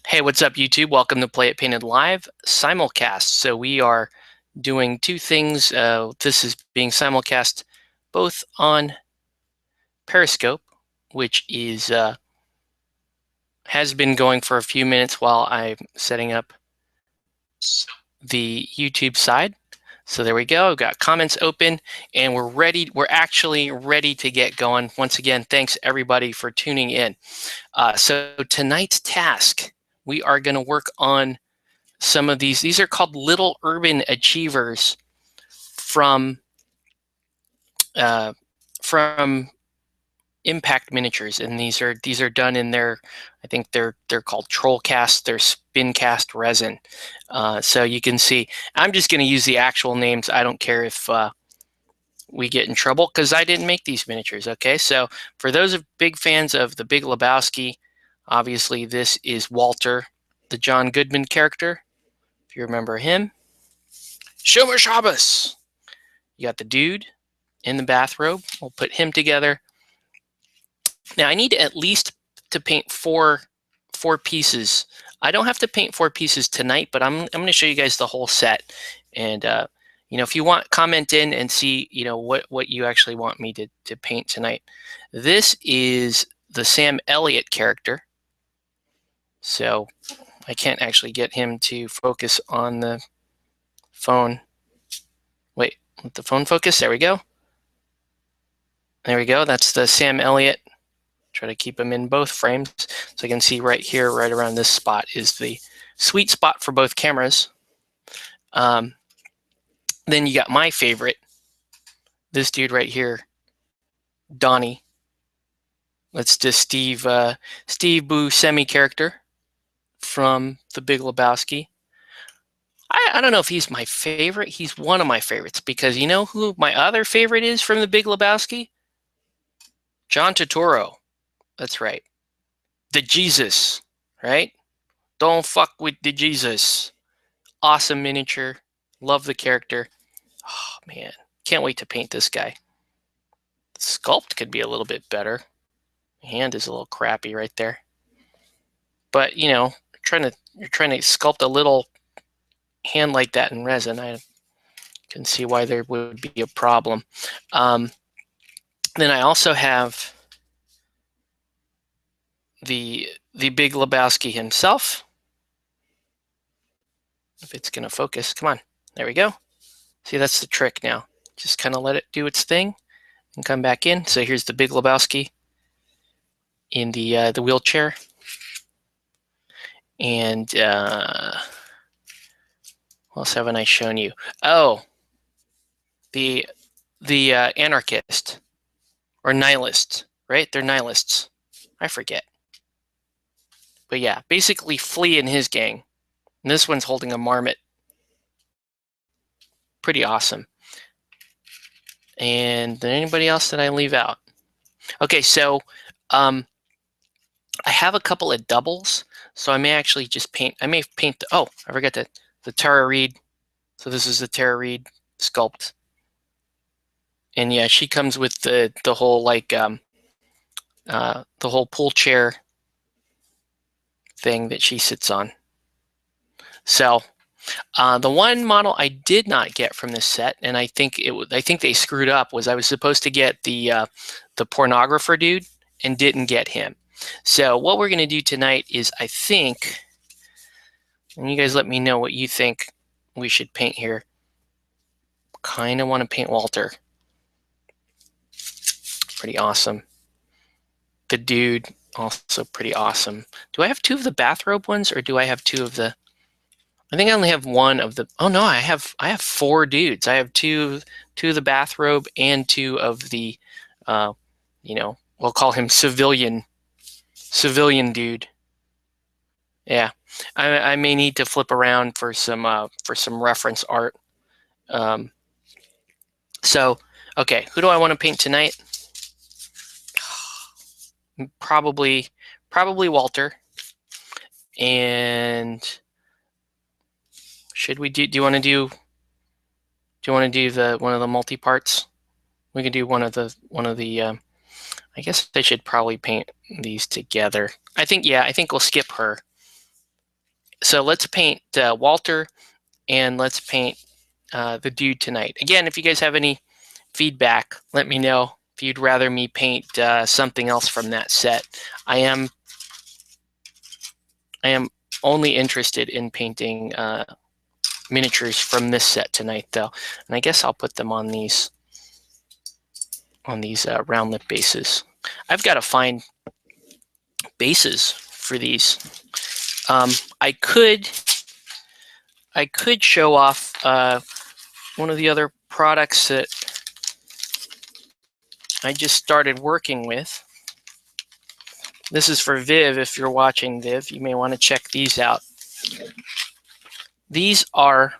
Hey, what's up, YouTube? Welcome to Play It Painted Live simulcast. So we are doing two things. This is being simulcast both on Periscope, which is has been going for a few minutes while I'm setting up the YouTube side. So there we go. We've got comments open, and we're ready. We're actually ready to get going. Once again, thanks everybody for tuning in. So tonight's task, we are going to work on some of these. These are called Little Urban Achievers from Impact Miniatures, and these are done in their, I think they're called Troll Cast. They're spin cast resin. So you can see, I'm just going to use the actual names. I don't care if we get in trouble because I didn't make these miniatures. Okay, so for those of big fans of The Big Lebowski, obviously this is Walter, the John Goodman character, if you remember him. Shomer Shabbos. You got the dude in the bathrobe. We'll put him together. Now I need at least to paint four pieces. I don't have to paint 4 pieces tonight, but I'm going to show you guys the whole set. And if you want, comment in and see what you actually want me to paint tonight. This is the Sam Elliott character. So I can't actually get him to focus on the phone. Wait, let the phone focus. There we go. There we go. That's the Sam Elliott. Try to keep them in both frames. So you can see right here, right around this spot is the sweet spot for both cameras. Then you got my favorite, this dude right here, Donnie. That's the Steve Buscemi character from The Big Lebowski. I don't know if he's my favorite. He's one of my favorites because you know who my other favorite is from The Big Lebowski? John Turturro. That's right. The Jesus, right? Don't fuck with the Jesus. Awesome miniature. Love the character. Oh, man. Can't wait to paint this guy. The sculpt could be a little bit better. The hand is a little crappy right there. But, you're trying to sculpt a little hand like that in resin. I can see why there would be a problem. Then I also have the Big Lebowski himself. If it's going to focus, come on. There we go. See, that's the trick now. Just kind of let it do its thing and come back in. So here's the Big Lebowski in the wheelchair. And what else haven't I shown you? Oh, the anarchist or nihilist, right? They're nihilists. I forget. But yeah, basically Flea and his gang. And this one's holding a marmot. Pretty awesome. And then anybody else that I leave out? Okay, so I have a couple of doubles, so I may actually just paint. I may paint I forgot the Tara Reid. So this is the Tara Reid sculpt. And yeah, she comes with the whole the whole pool chair thing that she sits on. So the one model I did not get from this set, and I think they screwed up, was I was supposed to get the pornographer dude and didn't get him. So what we're going to do tonight is, I think, and you guys let me know what you think we should paint here. Kind of want to paint Walter. Pretty awesome. The dude, also pretty awesome. Do I have 2 of the bathrobe ones, or do I have 2 of the... I think I only have 1 of the... Oh no, I have 4 dudes. I have 2 of the bathrobe and 2 of the, we'll call him civilian dude. Yeah, I may need to flip around for some reference art. So, okay, who do I want to paint tonight? Probably Walter. And should we do you want to do one of the multi parts? We can do one of the I guess I should probably paint these together. I think we'll skip her. So let's paint Walter, and let's paint the dude tonight. Again, if you guys have any feedback, let me know if you'd rather me paint something else from that set. I am only interested in painting miniatures from this set tonight, though, and I guess I'll put them on these round lip bases. I've got to find bases for these. I could show off one of the other products that I just started working with. This is for Viv. If you're watching, Viv, you may want to check these out. These are,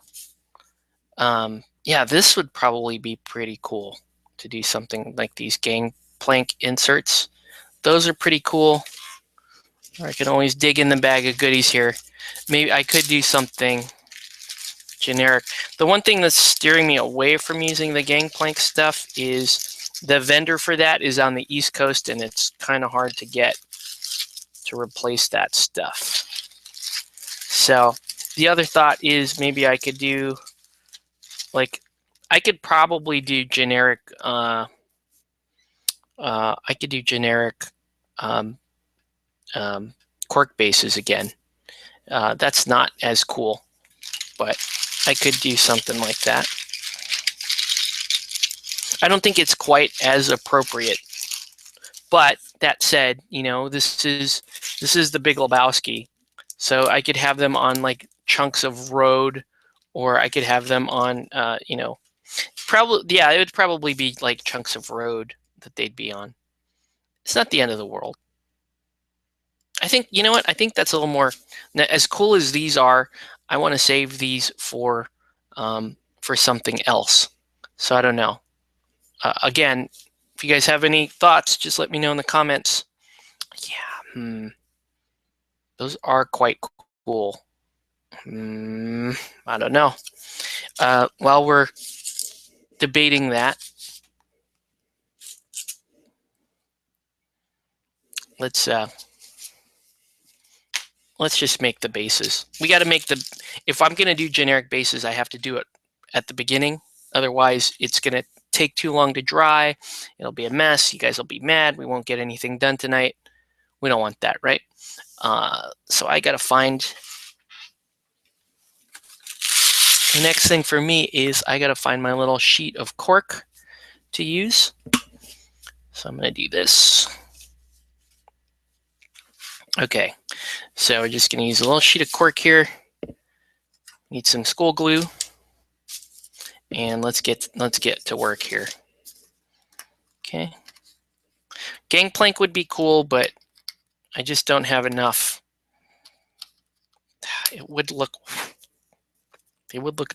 yeah, this would probably be pretty cool to do something like these gangplank inserts. Those are pretty cool. I can always dig in the bag of goodies here. Maybe I could do something generic. The one thing that's steering me away from using the gangplank stuff is the vendor for that is on the East Coast, and it's kind of hard to get to replace that stuff. So the other thought is maybe I could do, like, I could probably do generic, cork bases again. That's not as cool, but I could do something like that. I don't think it's quite as appropriate, but that said, you know, this is the Big Lebowski, so I could have them on like chunks of road, or I could have them on, you know, probably, yeah, it would probably be like chunks of road that they'd be on. It's not the end of the world. I think, you know what? I think that's a little more, as cool as these are, I want to save these for something else. So I don't know. Again, if you guys have any thoughts, just let me know in the comments. Yeah, those are quite cool. I don't know. While we're debating that, let's just make the bases. We got to make if I'm going to do generic bases, I have to do it at the beginning. Otherwise, it's going to take too long to dry. It'll be a mess. You guys will be mad. We won't get anything done tonight. We don't want that, right? So I got to find, the next thing for me is I got to find my little sheet of cork to use. So I'm going to do this. Okay, so we're just going to use a little sheet of cork here. Need some school glue, and let's get to work here. Okay, gangplank would be cool, but I just don't have enough. It would look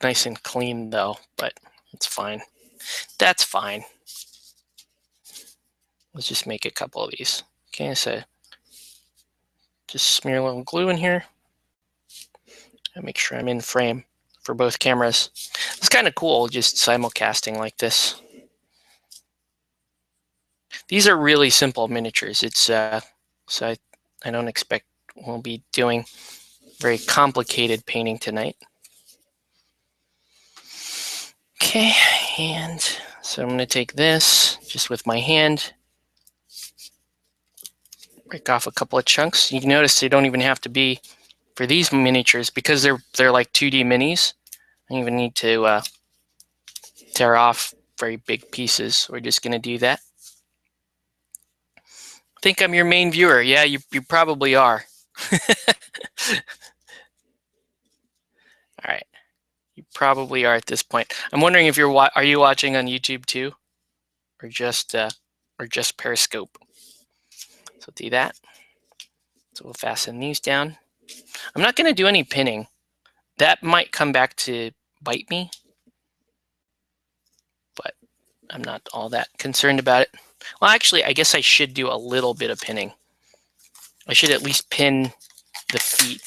nice and clean though, but it's fine. That's fine. Let's just make a couple of these. Okay, so just smear a little glue in here and make sure I'm in frame for both cameras. It's kind of cool just simulcasting like this. These are really simple miniatures. It's so I don't expect we'll be doing very complicated painting tonight. Okay, and so I'm going to take this just with my hand, break off a couple of chunks. You can notice they don't even have to be for these miniatures because they're like 2D minis. I don't even need to tear off very big pieces. We're just going to do that. I think I'm your main viewer. Yeah, you probably are. All right, you probably are at this point. I'm wondering if are you watching on YouTube too, or just Periscope? So do that. So we'll fasten these down. I'm not going to do any pinning. That might come back to bite me, but I'm not all that concerned about it. Well, actually, I guess I should do a little bit of pinning. I should at least pin the feet.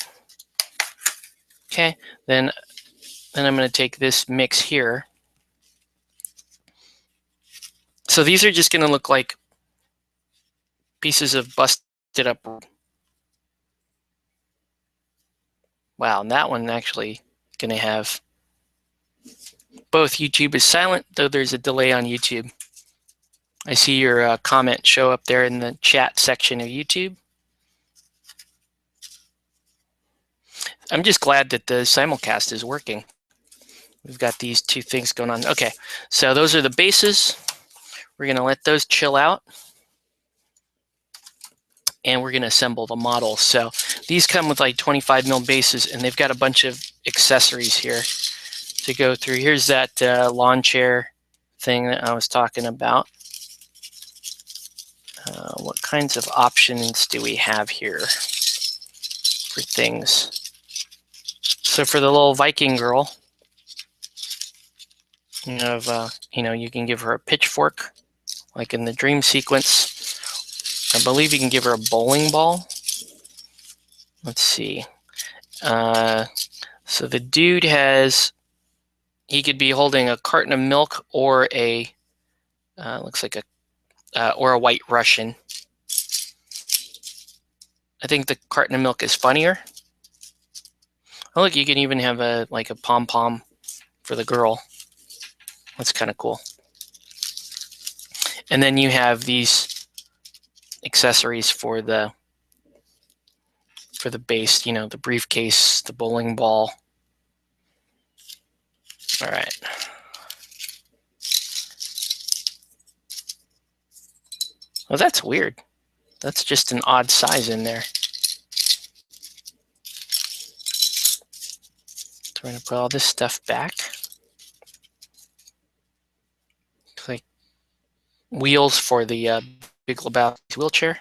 Okay, then I'm going to take this mix here. So these are just going to look like pieces of busted up. Wow, and that one actually going to have both. YouTube is silent, though there's a delay on YouTube. I see your comment show up there in the chat section of YouTube. I'm just glad that the simulcast is working. We've got these two things going on. Okay, so those are the bases. We're going to let those chill out. And we're going to assemble the model. So these come with like 25 mil bases, and they've got a bunch of accessories here to go through. Here's that lawn chair thing that I was talking about. What kinds of options do we have here for things? So for the little Viking girl, you have, you can give her a pitchfork, like in the dream sequence. I believe you can give her a bowling ball. Let's see. So the dude he could be holding a carton of milk or looks like or a white Russian. I think the carton of milk is funnier. Oh, look, you can even have a pom-pom for the girl. That's kind of cool. And then you have these accessories for the base, the briefcase, the bowling ball. All right. Well, that's weird. That's just an odd size in there. So we're going to put all this stuff back. Like wheels for the Big Lebowski wheelchair.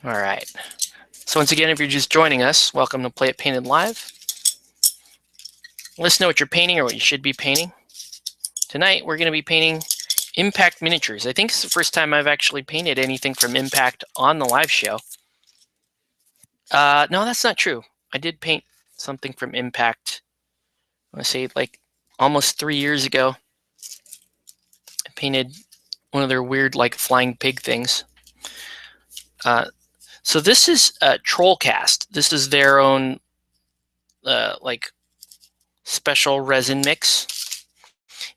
All right. So once again, if you're just joining us, welcome to Play It Painted Live. Let us know what you're painting or what you should be painting. Tonight, we're going to be painting Impact miniatures. I think it's the first time I've actually painted anything from Impact on the live show. No, that's not true. I did paint something from Impact, I want to say like almost 3 years ago. I painted one of their weird like flying pig things. So this is Trollcast. This is their own like special resin mix.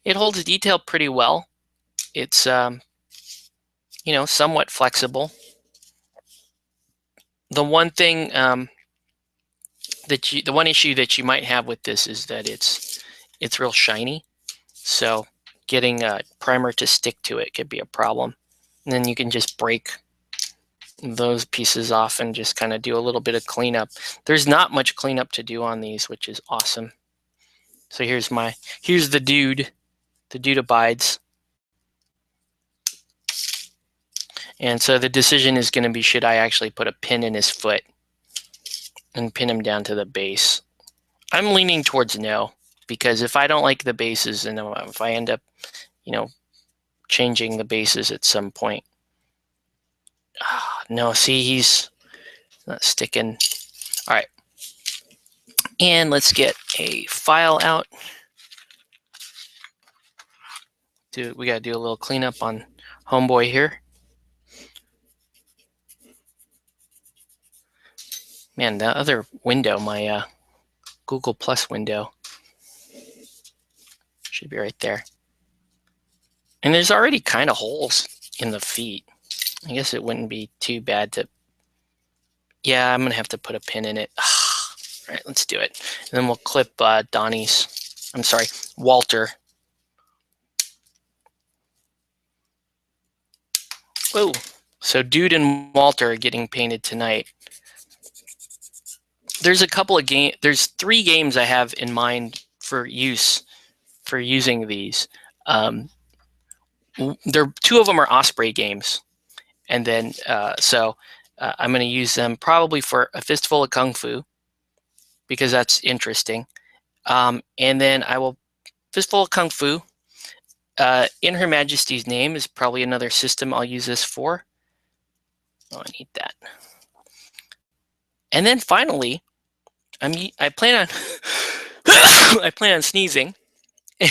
It holds detail pretty well. It's somewhat flexible. The one thing the one issue that you might have with this is that it's real shiny. So getting a primer to stick to it could be a problem. And then you can just break those pieces off and just kind of do a little bit of cleanup. There's not much cleanup to do on these, which is awesome. So here's the dude. The dude abides. And so the decision is going to be, should I actually put a pin in his foot and pin him down to the base? I'm leaning towards no, because if I don't like the bases and if I end up, changing the bases at some point. No, see, he's not sticking. All right. And let's get a file out. We got to do a little cleanup on Homeboy here. Man, the other window, my Google Plus window, should be right there. And there's already kind of holes in the feet. I guess it wouldn't be too bad to... Yeah, I'm going to have to put a pin in it. All right, let's do it. And then we'll clip Walter. Whoa. So Dude and Walter are getting painted tonight. There's a couple of games. There's 3 games I have in mind for using these. 2 of them are Osprey games. And then, I'm going to use them probably for A Fistful of Kung Fu, because that's interesting. And then I will, Fistful of Kung Fu, In Her Majesty's Name is probably another system I'll use this for. Oh, I need that. And then finally, I plan on I plan on sneezing,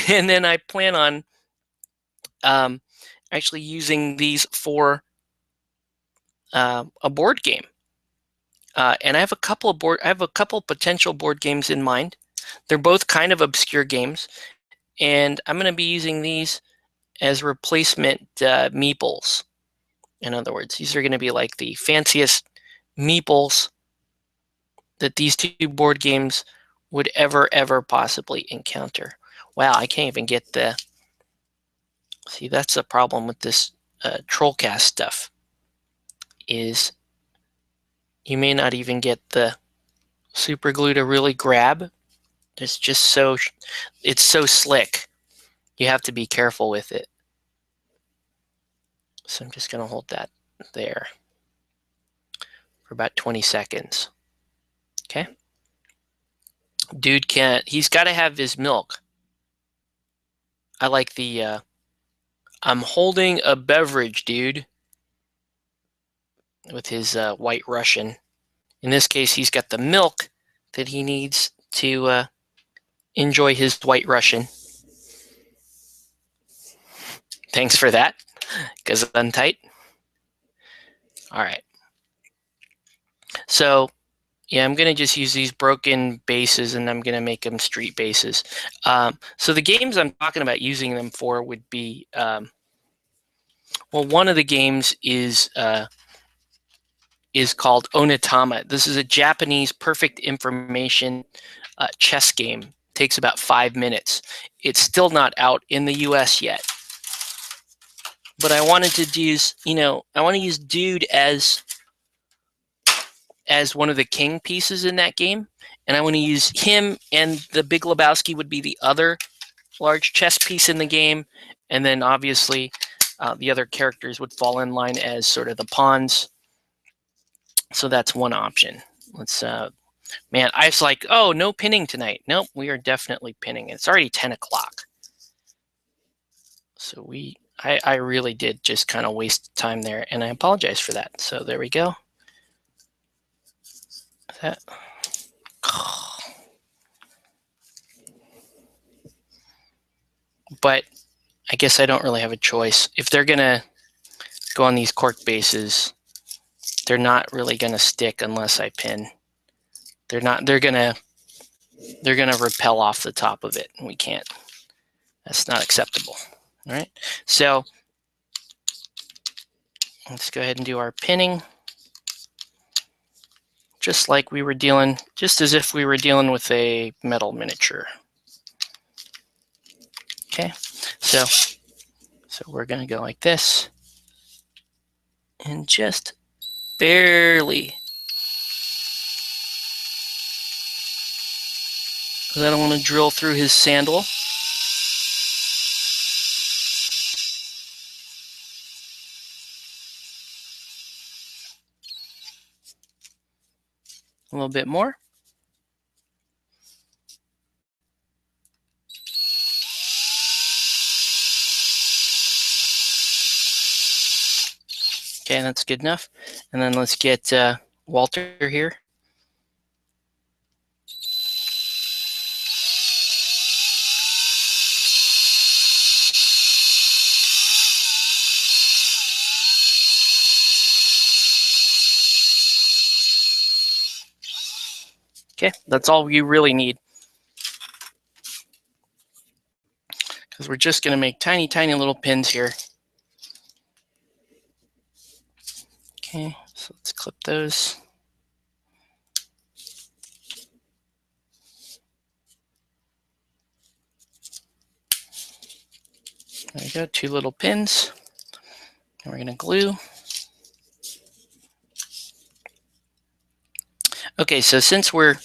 and then I plan on actually using these for a board game. And I have a couple potential board games in mind. They're both kind of obscure games, and I'm going to be using these as replacement meeples. In other words, these are going to be like the fanciest meeples that these two board games would ever possibly encounter. Wow, I can't even get the... See, that's the problem with this Trollcast stuff, is you may not even get the super glue to really grab. It's just it's so slick. You have to be careful with it. So I'm just going to hold that there for about 20 seconds. Okay. Dude he's got to have his milk. I like the, I'm holding a beverage, dude, with his White Russian. In this case, he's got the milk that he needs to enjoy his White Russian. Thanks for that, because it's untight. All right. So, yeah, I'm going to just use these broken bases, and I'm going to make them street bases. So the games I'm talking about using them for would be, well, one of the games is called Onitama. This is a Japanese perfect information chess game. It takes about 5 minutes. It's still not out in the US yet. But I wanted to use, I want to use Dude as one of the king pieces in that game. And I want to use him, and the Big Lebowski would be the other large chess piece in the game. And then obviously the other characters would fall in line as sort of the pawns. So that's one option. Let's, man, I was like, oh, no pinning tonight. Nope, we are definitely pinning. It's already 10 o'clock. So I really did just kind of waste time there, and I apologize for that. So there we go. That. But I guess I don't really have a choice. If they're going to go on these cork bases, they're not really going to stick unless I pin. They're going to repel off the top of it, and we can't. That's not acceptable. All right. So let's go ahead and do our pinning. Just like we were dealing, just as if we were dealing with a metal miniature. Okay, so we're going to go like this, and just barely, because I don't want to drill through his sandal. A little bit more. Okay, that's good enough. And then let's get Walter here. Okay, that's all we really need. Because we're just going to make tiny, tiny little pins here. Okay, so let's clip those. There we go, 2 little pins. And we're going to glue. Okay, so since we're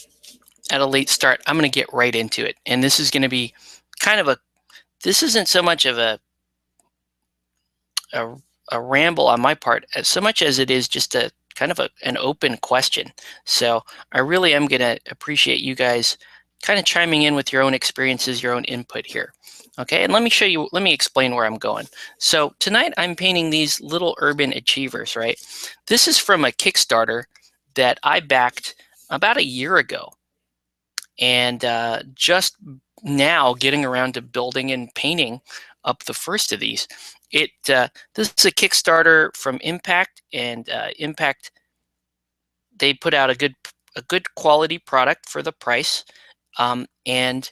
at a late start, I'm going to get right into it. And this is going to be kind of this isn't so much of a ramble on my part, so much as it is just a kind of an open question. So I really am going to appreciate you guys kind of chiming in with your own experiences, your own input here. Okay, and let me explain where I'm going. So tonight I'm painting these little urban achievers, right? This is from a Kickstarter that I backed about a year ago. And just now getting around to building and painting up the first of these. This is a Kickstarter from Impact, and Impact they put out a good quality product for the price, and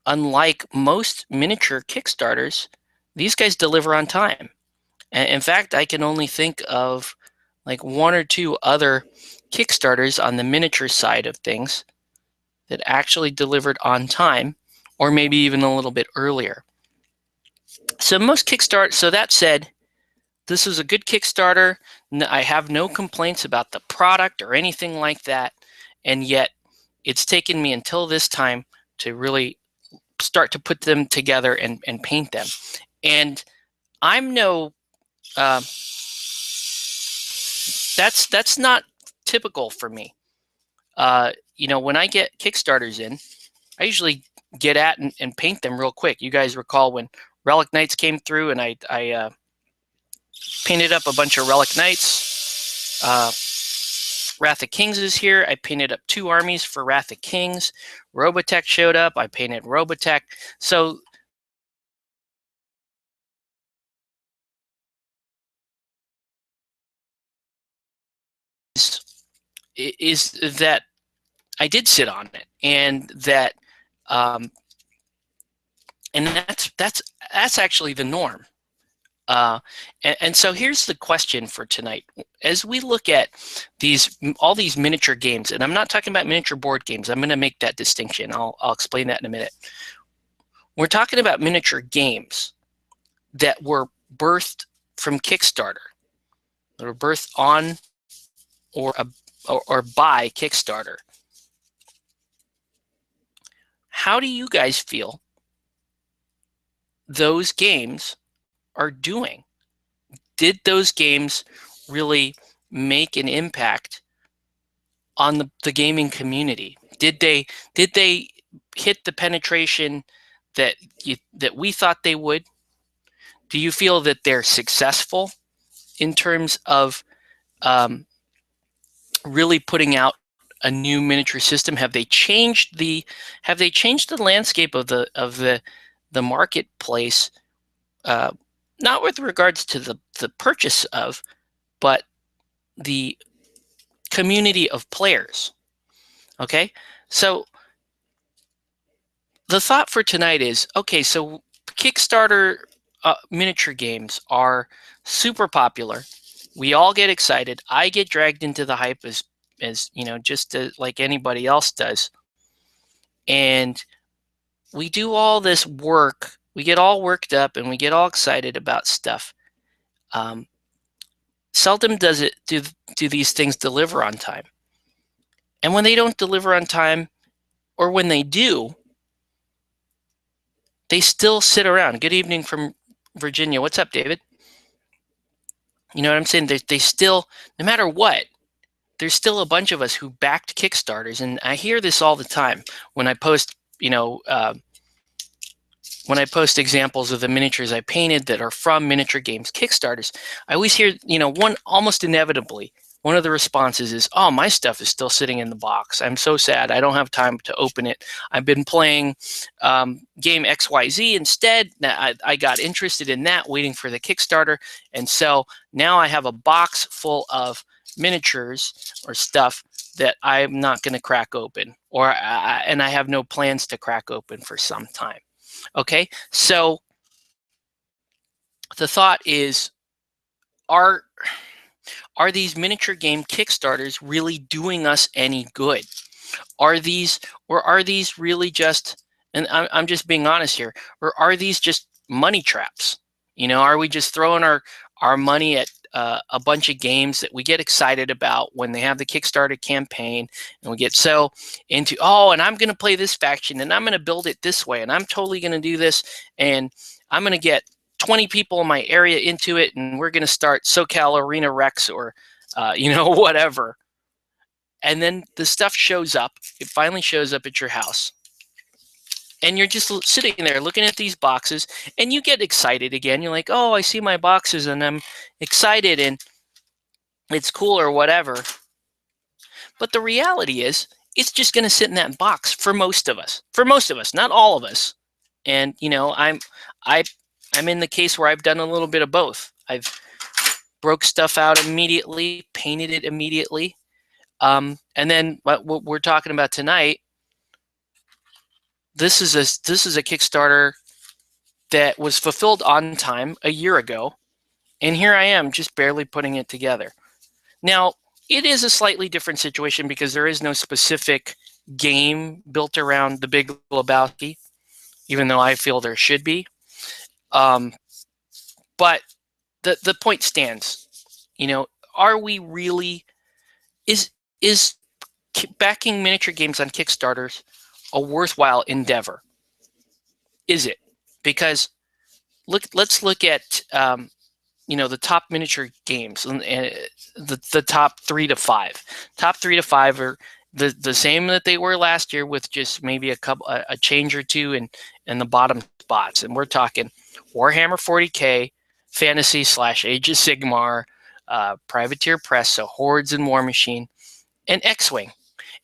unlike most miniature Kickstarters, these guys deliver on time. And in fact, I can only think of like one or two other Kickstarters on the miniature side of things that actually delivered on time, or maybe even a little bit earlier. So most Kickstarter, so that said, this is a good Kickstarter. I have no complaints about the product or anything like that. And yet it's taken me until this time to really start to put them together and paint them. And I'm no, that's not typical for me. When I get Kickstarters in, I usually get at and paint them real quick. You guys recall when Relic Knights came through, and I painted up a bunch of Relic Knights. Wrath of Kings is here. I painted up 2 armies for Wrath of Kings. Robotech showed up. I painted Robotech. So is that I did sit on it, and that and that's actually the norm. And so here's the question for tonight. As we look at all these miniature games, and I'm not talking about miniature board games, I'm going to make that distinction. I'll explain that in a minute. We're talking about miniature games that were birthed from Kickstarter, that were birthed on or by Kickstarter. How do you guys feel those games are doing? Did those games really make an impact on the gaming community? Did they hit the penetration that we thought they would? Do you feel that they're successful in terms of really putting out a new miniature system? Have they changed the landscape of the marketplace? Not with regards to the purchase of, but the community of players. Okay, so the thought for tonight is, okay, so Kickstarter miniature games are super popular. We all get excited. I get dragged into the hype as just like anybody else does. And we do all this work. We get all worked up and we get all excited about stuff. Seldom do these things deliver on time. And when they don't deliver on time, or when they do, they still sit around. Good evening from Virginia. What's up, David? You know what I'm saying? They still, no matter what, there's still a bunch of us who backed Kickstarters. And I hear this all the time when I post, when I post examples of the miniatures I painted that are from miniature games Kickstarters. I always hear, almost inevitably, one of the responses is, "Oh, my stuff is still sitting in the box. I'm so sad. I don't have time to open it. I've been playing game XYZ instead. I got interested in that, waiting for the Kickstarter. And so now I have a box full of miniatures or stuff that I'm not going to crack open, and I have no plans to crack open for some time." Okay, so the thought is, are these miniature game Kickstarters really doing us any good? Are these really just, and I'm just being honest here, or are these just money traps? Are we just throwing our money at a bunch of games that we get excited about when they have the Kickstarter campaign, and we get so into, and I'm going to play this faction, and I'm going to build it this way, and I'm totally going to do this, and I'm going to get 20 people in my area into it, and we're going to start SoCal Arena Rex or whatever. And then the stuff shows up. It finally shows up at your house. And you're just sitting there looking at these boxes, and you get excited again. You're like, "Oh, I see my boxes, and I'm excited, and it's cool," or whatever. But the reality is, it's just going to sit in that box for most of us. For most of us, not all of us. And I'm in the case where I've done a little bit of both. I've broke stuff out immediately, painted it immediately. And then what we're talking about tonight, this is a Kickstarter that was fulfilled on time a year ago, and here I am just barely putting it together. Now, it is a slightly different situation because there is no specific game built around The Big Lebowski, even though I feel there should be. But the point stands. Are we really is backing miniature games on Kickstarters a worthwhile endeavor? Is it? Because let's look at the top miniature games, and the top 3 to 5. Top 3 to 5 are the same that they were last year, with just maybe a change or two in the bottom spots. And we're talking Warhammer 40K, Fantasy / Age of Sigmar, Privateer Press, so Hordes and War Machine, and X-Wing.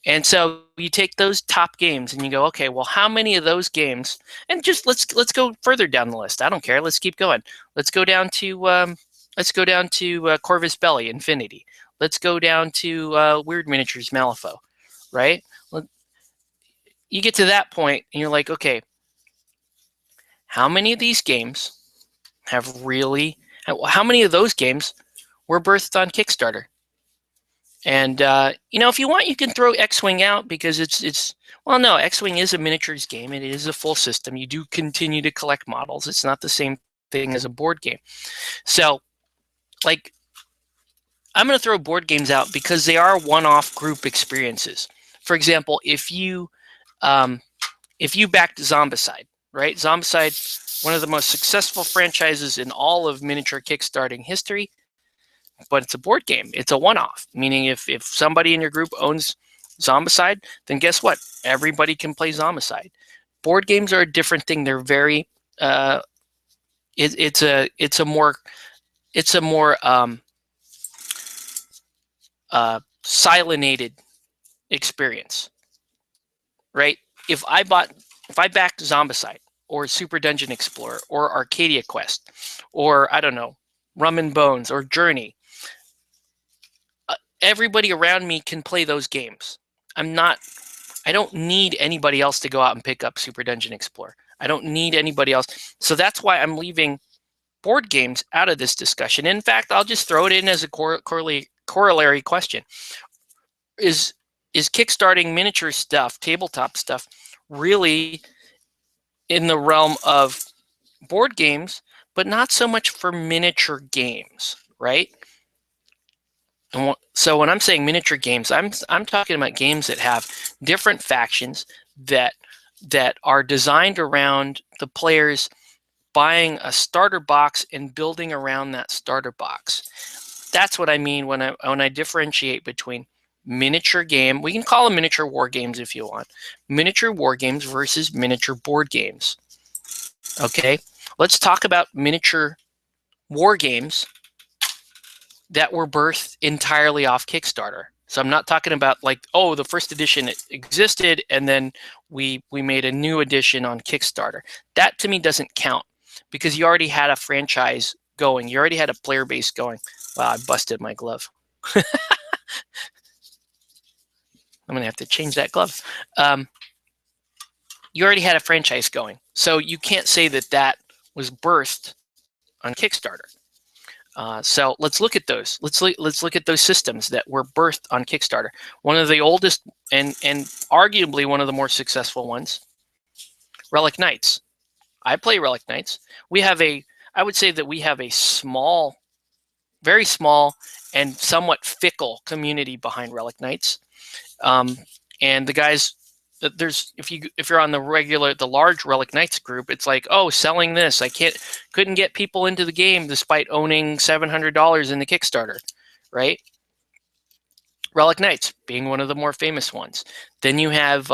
And so you take those top games and you go, okay, well, how many of those games? And just let's go further down the list. I don't care. Let's keep going. Let's go down to Corvus Belli Infinity. Let's go down to Weird Miniatures Malifaux, right? You get to that point and you're like, okay, how many of these games how many of those games were birthed on Kickstarter? And if you want, you can throw X-Wing out, because X-Wing is a miniatures game. It is a full system. You do continue to collect models. It's not the same thing as a board game. So, I'm going to throw board games out because they are one-off group experiences. For example, if you backed Zombicide, right? Zombicide, one of the most successful franchises in all of miniature kickstarting history. But it's a board game. It's a one-off, meaning if somebody in your group owns Zombicide, then guess what? Everybody can play Zombicide. Board games are a different thing. They're very it's a more silinated experience, right? If I backed Zombicide or Super Dungeon Explorer or Arcadia Quest or, I don't know, Rum and Bones or Journey, everybody around me can play those games. I don't need anybody else to go out and pick up Super Dungeon Explorer. I don't need anybody else. So that's why I'm leaving board games out of this discussion. In fact, I'll just throw it in as a corollary question. Is kickstarting miniature stuff, tabletop stuff, really in the realm of board games, but not so much for miniature games, right? And so when I'm saying miniature games, I'm talking about games that have different factions that are designed around the players buying a starter box and building around that starter box. That's what I mean when I differentiate between miniature game. We can call them miniature war games if you want. Miniature war games versus miniature board games. Okay, let's talk about miniature war games that were birthed entirely off Kickstarter. So I'm not talking about the first edition existed and then we made a new edition on Kickstarter. That to me doesn't count, because you already had a franchise going. You already had a player base going. Wow, I busted my glove. I'm going to have to change that glove. You already had a franchise going. So you can't say that was birthed on Kickstarter. So let's look at those. Let's look at those systems that were birthed on Kickstarter. One of the oldest and arguably one of the more successful ones, Relic Knights. I play Relic Knights. I would say that we have a small, very small, and somewhat fickle community behind Relic Knights. And the guys, if you're on the large Relic Knights group, it's like, oh, selling this. Couldn't get people into the game despite owning $700 in the Kickstarter, right? Relic Knights being one of the more famous ones. Then you have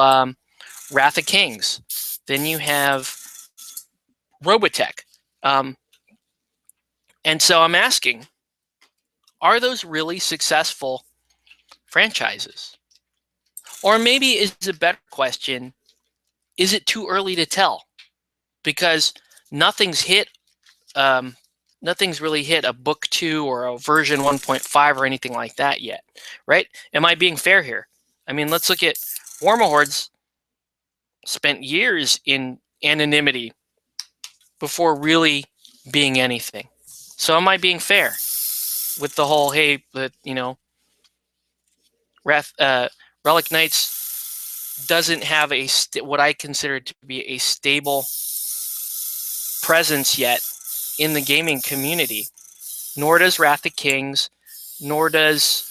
Wrath of Kings. Then you have Robotech. And so I'm asking, are those really successful franchises? Or maybe is a better question, is it too early to tell? Because nothing's hit nothing's really hit a book 2 or a version 1.5 or anything like that yet, right? Am I being fair here? I mean, let's look at Warmahordes spent years in anonymity before really being anything. So am I being fair with the whole, hey, Relic Knights doesn't have what I consider to be a stable presence yet in the gaming community, nor does Wrath of Kings, nor does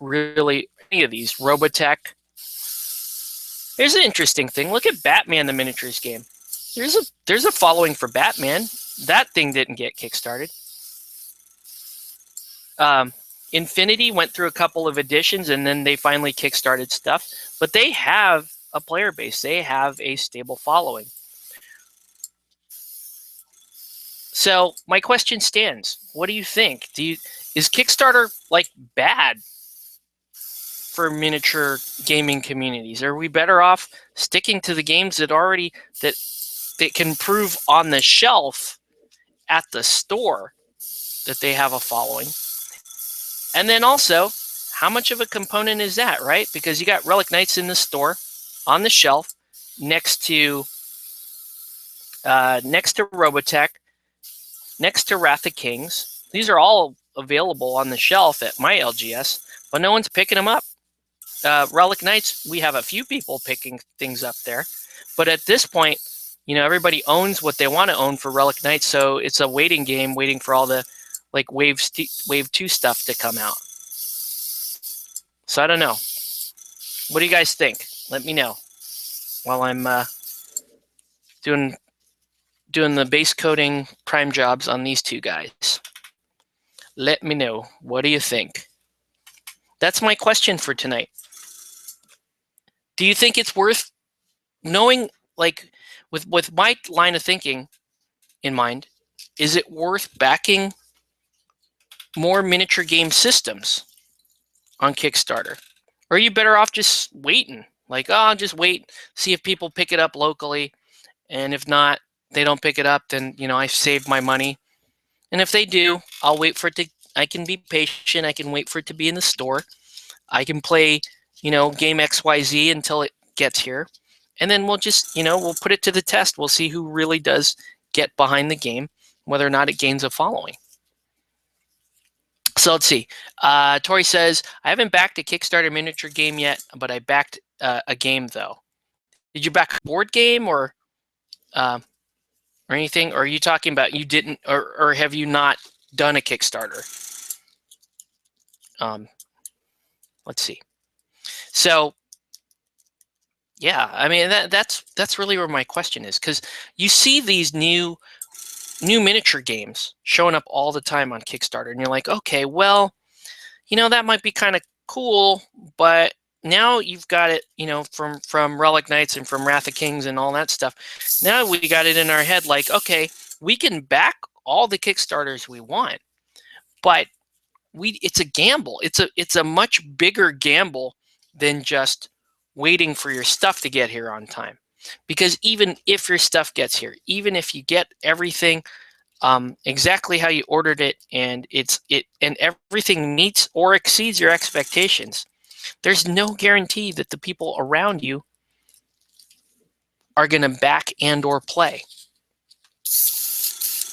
really any of these. Robotech. Here's an interesting thing. Look at Batman the Miniatures game. There's a following for Batman. That thing didn't get kickstarted. Infinity went through a couple of editions and then they finally kickstarted stuff, but they have a player base. They have a stable following. So my question stands. What do you think? Is Kickstarter like bad for miniature gaming communities? Are we better off sticking to the games that can prove on the shelf at the store that they have a following? And then also, how much of a component is that, right? Because you got Relic Knights in the store, on the shelf, next to Robotech, next to Wrath of Kings. These are all available on the shelf at my LGS, but no one's picking them up. Relic Knights, we have a few people picking things up there, but at this point, everybody owns what they want to own for Relic Knights, so it's a waiting game, waiting for all the like Wave 2 stuff to come out. So I don't know. What do you guys think? Let me know while I'm doing the base coding prime jobs on these two guys. Let me know. What do you think? That's my question for tonight. Do you think it's worth knowing, like, with my line of thinking in mind, is it worth backing more miniature game systems on Kickstarter? Or are you better off just waiting? Like, oh, I'll just wait, see if people pick it up locally. And if not, they don't pick it up, then, I saved my money. And if they do, I'll wait for it to, I can be patient. I can wait for it to be in the store. I can play, game XYZ until it gets here. And then we'll just, we'll put it to the test. We'll see who really does get behind the game, whether or not it gains a following. So let's see. Tori says, I haven't backed a Kickstarter miniature game yet, but I backed a game, though. Did you back a board game or anything? Or are you talking about you didn't, or have you not done a Kickstarter? Let's see. So, yeah, I mean, that's really where my question is, because you see these new miniature games showing up all the time on Kickstarter, and you're like, okay, well, that might be kind of cool, but now you've got it, from Relic Knights and from Wrath of Kings and all that stuff. Now we got it in our head, like, okay, we can back all the Kickstarters we want, but it's a gamble. It's a much bigger gamble than just waiting for your stuff to get here on time. Because even if your stuff gets here, even if you get everything exactly how you ordered it, and and everything meets or exceeds your expectations, there's no guarantee that the people around you are going to back and or play.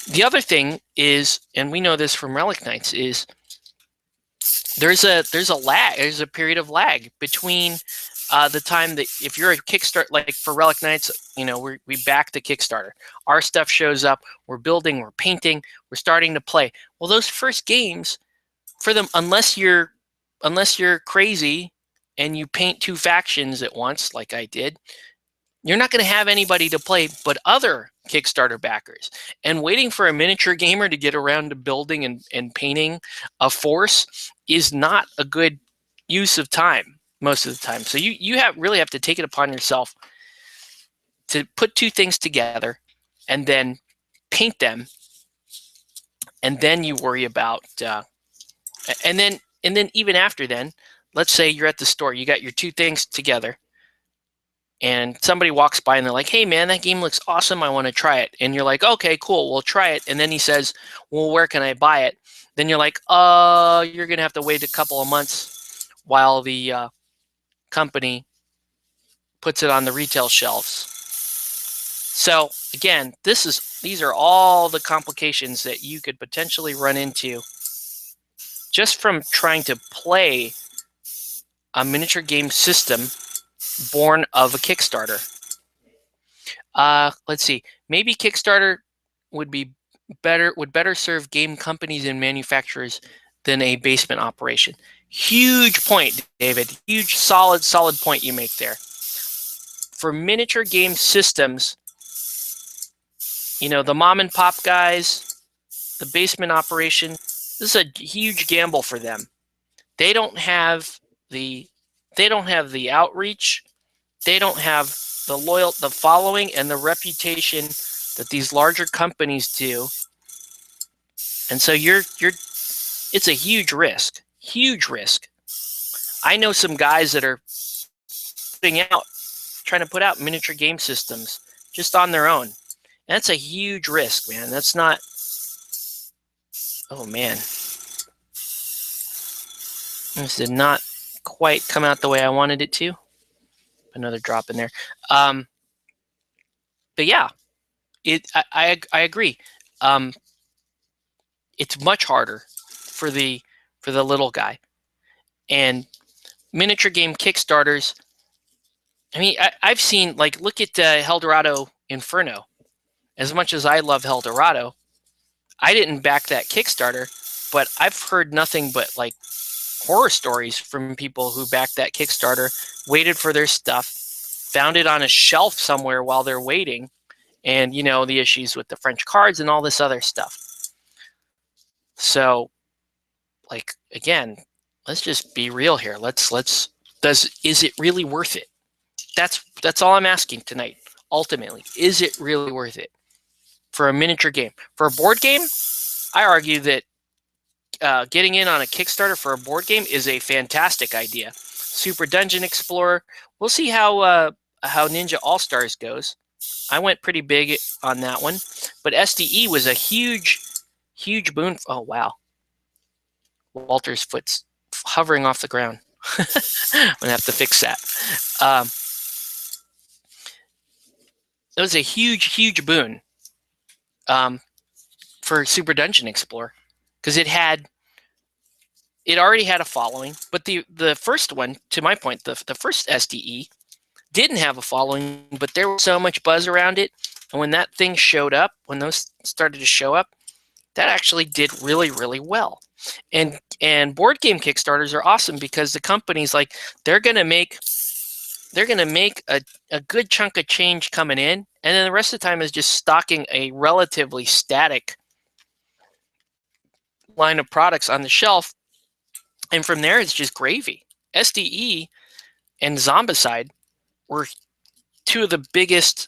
The other thing is, and we know this from Relic Knights, is there's a lag. There's a period of lag between the time that, if you're a Kickstarter, like for Relic Knights, we back the Kickstarter. Our stuff shows up. We're building. We're painting. We're starting to play. Well, those first games, for them, unless you're crazy and you paint 2 factions at once, like I did, you're not going to have anybody to play but other Kickstarter backers. And waiting for a miniature gamer to get around to building and painting a force is not a good use of time most of the time. So you really have to take it upon yourself to put 2 things together and then paint them, and then you worry about and then even after then, let's say you're at the store, you got your 2 things together, and somebody walks by and they're like, hey man, that game looks awesome, I want to try it. And you're like, okay, cool, we'll try it. And then he says, well, where can I buy it? Then you're like, you're gonna have to wait a couple of months while the company puts it on the retail shelves. So again, these are all the complications that you could potentially run into just from trying to play a miniature game system born of a Kickstarter. Let's see. Maybe Kickstarter would better serve game companies and manufacturers than a basement operation. Huge point, David. Huge, solid point you make there. For miniature game systems, the mom and pop guys, the basement operation, this is a huge gamble for them. They don't have the outreach. They don't have the following and the reputation that these larger companies do. And so it's a huge risk. Huge risk. I know some guys that are trying to put out miniature game systems just on their own. And that's a huge risk, man. That's not, oh man. This did not quite come out the way I wanted it to. Another drop in there. But yeah, I agree. It's much harder for the little guy. And miniature game Kickstarters, I mean, I've seen, like, look at Eldorado Inferno. As much as I love Eldorado, I didn't back that Kickstarter, but I've heard nothing but like horror stories from people who backed that Kickstarter, waited for their stuff, found it on a shelf somewhere while they're waiting, and the issues with the French cards and all this other stuff. So, like, again, let's just be real here. Is it really worth it? That's all I'm asking tonight. Ultimately, is it really worth it for a miniature game? For a board game, I argue that getting in on a Kickstarter for a board game is a fantastic idea. Super Dungeon Explorer. We'll see how Ninja All Stars goes. I went pretty big on that one, but SDE was a huge boon. Oh wow, Walter's foot's hovering off the ground. I'm gonna have to fix that. It was a huge boon for Super Dungeon Explorer because it already had a following, but the first one, to my point, the first SDE didn't have a following, but there was so much buzz around it, and when that thing showed up, when those started to show up, that actually did really well. And board game Kickstarters are awesome because the companies, like, they're gonna make a good chunk of change coming in, and then the rest of the time is just stocking a relatively static line of products on the shelf, and from there it's just gravy. SDE and Zombicide were two of the biggest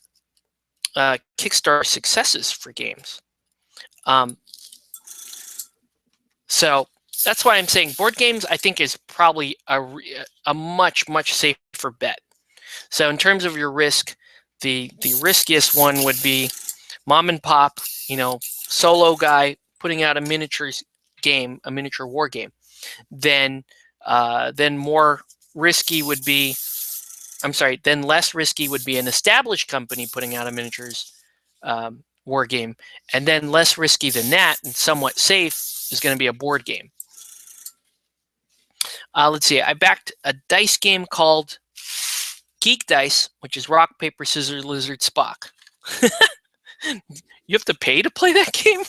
Kickstarter successes for games. So that's why I'm saying board games, I think, is probably a much safer bet. So in terms of your risk, the riskiest one would be mom and pop, solo guy putting out a miniature war game. Then more risky would be, then less risky would be an established company putting out a miniatures war game. And then less risky than that and somewhat safe is going to be a board game. Let's see, I backed a dice game called Geek Dice, which is rock, paper, scissors, lizard, Spock. You have to pay to play that game?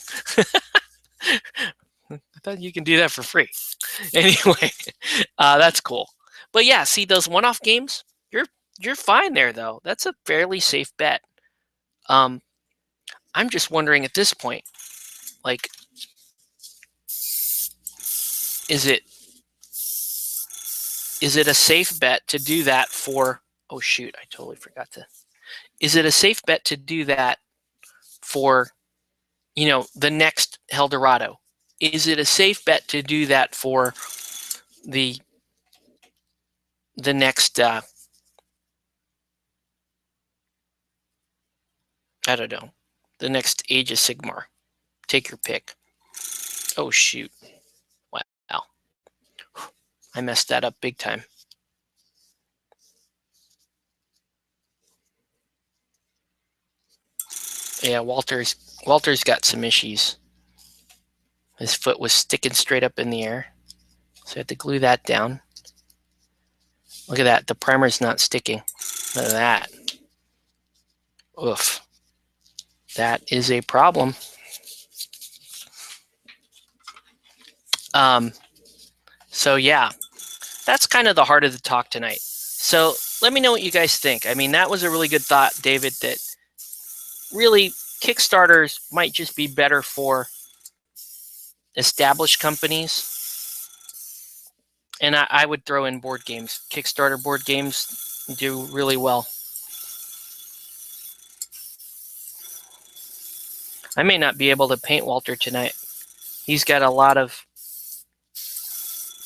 I thought you can do that for free. Anyway, that's cool. But yeah, see, those one-off games, you're fine there, though. That's a fairly safe bet. I'm just wondering at this point, like, is it a safe bet to do that for, oh shoot, I totally forgot to, is it a safe bet to do that for, the next Eldorado? Is it a safe bet to do that for the next I don't know, the next Age of Sigmar. Take your pick. Oh, shoot. Wow. I messed that up big time. Yeah, Walter's got some issues. His foot was sticking straight up in the air, so I had to glue that down. Look at that. The primer's not sticking. Look at that. Oof. That is a problem. So yeah, that's kind of the heart of the talk tonight. So let me know what you guys think. I mean, that was a really good thought, David, that really Kickstarters might just be better for established companies. And I would throw in board games. Kickstarter board games do really well. I may not be able to paint Walter tonight. He's got a lot of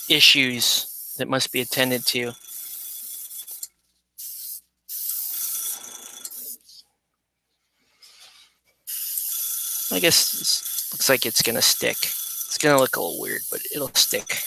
issues that must be attended to. I guess this looks like it's going to stick. It's going to look a little weird, but it'll stick.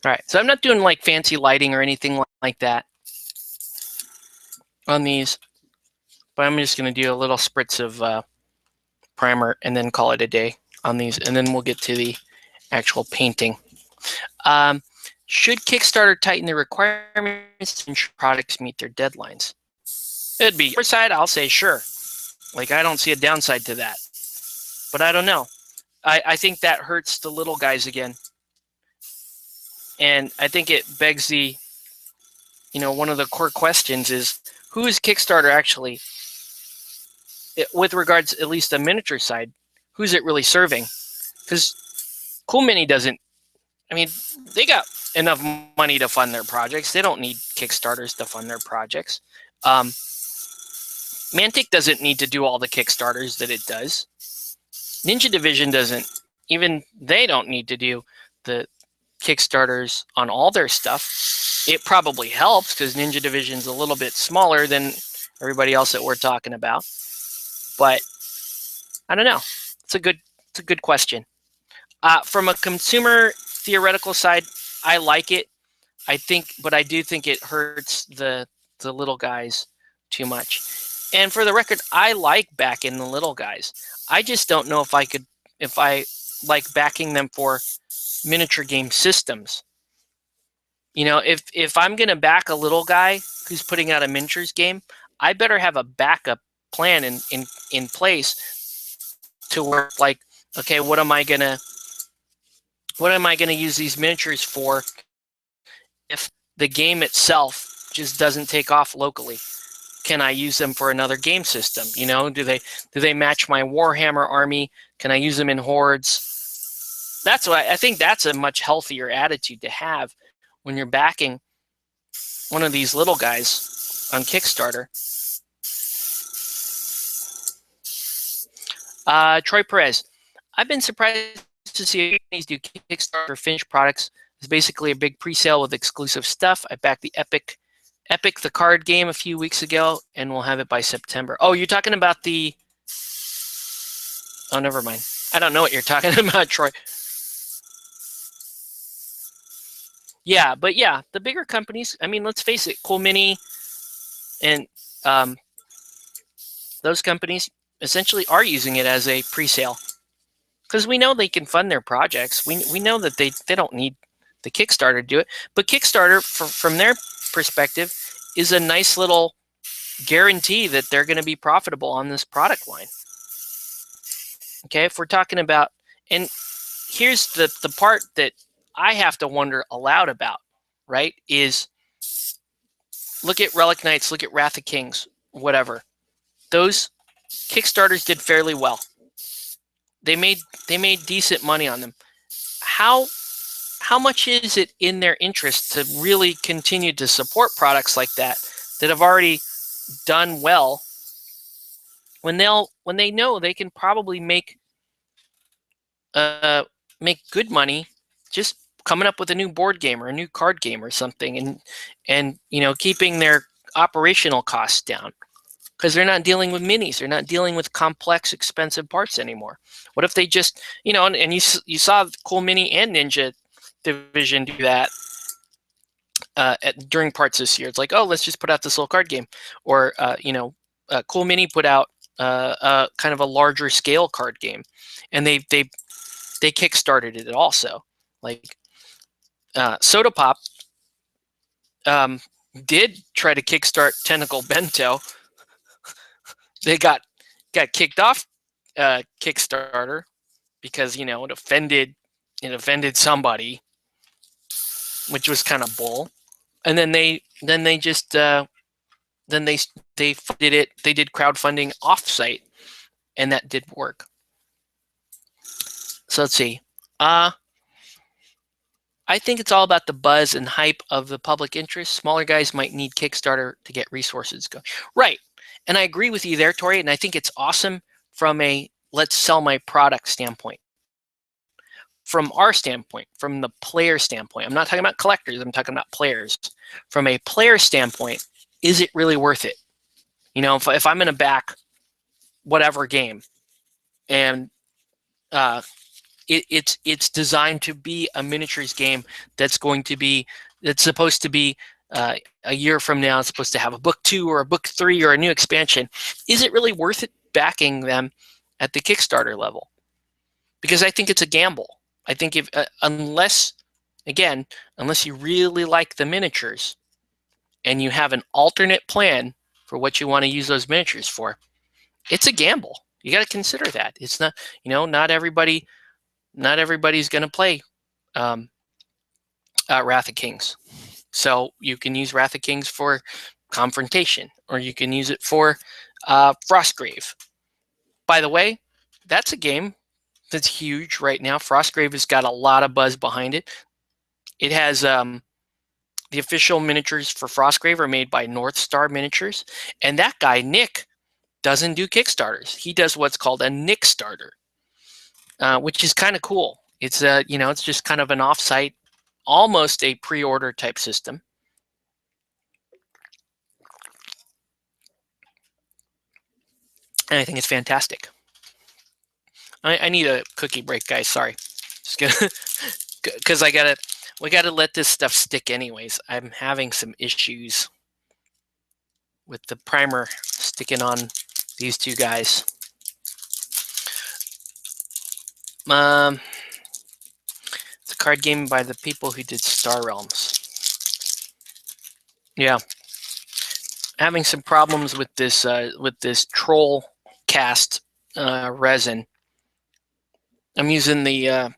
All right, so I'm not doing like fancy lighting or anything like that on these, but I'm just going to do a little spritz of primer and then call it a day on these, and then we'll get to the actual painting. Should Kickstarter tighten the requirements to ensure products meet their deadlines? It'd be your side, I'll say sure. Like, I don't see a downside to that, but I don't know. I think that hurts the little guys again. And I think it begs the, one of the core questions is, who is Kickstarter actually, with regards at least the miniature side, who's it really serving? Because Cool Mini doesn't, they got enough money to fund their projects. They don't need Kickstarters to fund their projects. Mantic doesn't need to do all the Kickstarters that it does. Ninja Division doesn't, even they don't need to do the Kickstarters on all their stuff. It probably helps because Ninja Division's a little bit smaller than everybody else that we're talking about. But I don't know. It's a good question. From a consumer theoretical side, I like it. But I do think it hurts the little guys too much. And for the record, I like backing the little guys. I just don't know if I like backing them for miniature game systems. If I'm going to back a little guy who's putting out a miniatures game, I better have a backup plan in place to work. Like, okay, what am I going to use these miniatures for if the game itself just doesn't take off locally? Can I use them for another game system? Do they match my Warhammer army? Can I use them in hordes? That's why I think that's a much healthier attitude to have when you're backing one of these little guys on Kickstarter. Troy Perez, I've been surprised to see companies do Kickstarter finished products. It's basically a big pre-sale with exclusive stuff. I backed the Epic the card game a few weeks ago, and we'll have it by September. Oh, you're talking about the... Oh, never mind. I don't know what you're talking about, Troy. Yeah, but yeah, the bigger companies, let's face it, Cool Mini and those companies essentially are using it as a pre-sale because we know they can fund their projects. We know that they don't need the Kickstarter to do it, but Kickstarter, from their perspective, is a nice little guarantee that they're going to be profitable on this product line. Okay, if we're talking about, and here's the part that I have to wonder aloud about, right, is look at Relic Knights, look at Wrath of Kings, whatever. Those Kickstarters did fairly well. They made decent money on them. How much is it in their interest to really continue to support products like that have already done well, when they know they can probably make good money just coming up with a new board game or a new card game or something, and keeping their operational costs down, because they're not dealing with minis, they're not dealing with complex, expensive parts anymore. What if they just, and you saw Cool Mini and Ninja Division do that during parts this year. It's like, oh, let's just put out this little card game, or Cool Mini put out kind of a larger scale card game, and they kickstarted it also. Like Soda Pop did try to kickstart Tentacle Bento. They got kicked off Kickstarter because it offended somebody, which was kind of bull. And then they just they funded it. They did crowdfunding offsite, and that did work. So let's see. I think it's all about the buzz and hype of the public interest. Smaller guys might need Kickstarter to get resources going. Right. And I agree with you there, Tori. And I think it's awesome from a let's sell my product standpoint. From our standpoint, from the player standpoint, I'm not talking about collectors, I'm talking about players. From a player standpoint, is it really worth it? If I'm going to back whatever game, and it's designed to be a miniatures game that's supposed to be a year from now, it's supposed to have a book 2 or a book 3 or a new expansion. Is it really worth it backing them at the Kickstarter level? Because I think it's a gamble. I think unless you really like the miniatures and you have an alternate plan for what you want to use those miniatures for, it's a gamble. You got to consider that. It's not, not everybody's going to play Wrath of Kings. So you can use Wrath of Kings for Confrontation, or you can use it for Frostgrave. By the way, that's a game that's huge right now. Frostgrave has got a lot of buzz behind it. It has the official miniatures for Frostgrave are made by North Star Miniatures, and that guy Nick doesn't do Kickstarters. He does what's called a Nickstarter, which is kind of cool. It's it's just kind of an offsite, almost a pre-order type system. And I think it's fantastic. I need a cookie break, guys. Sorry, just gonna because we gotta let this stuff stick anyways. I'm having some issues with the primer sticking on these two guys. It's a card game by the people who did Star Realms. Yeah, having some problems with this troll cast resin. I'm using the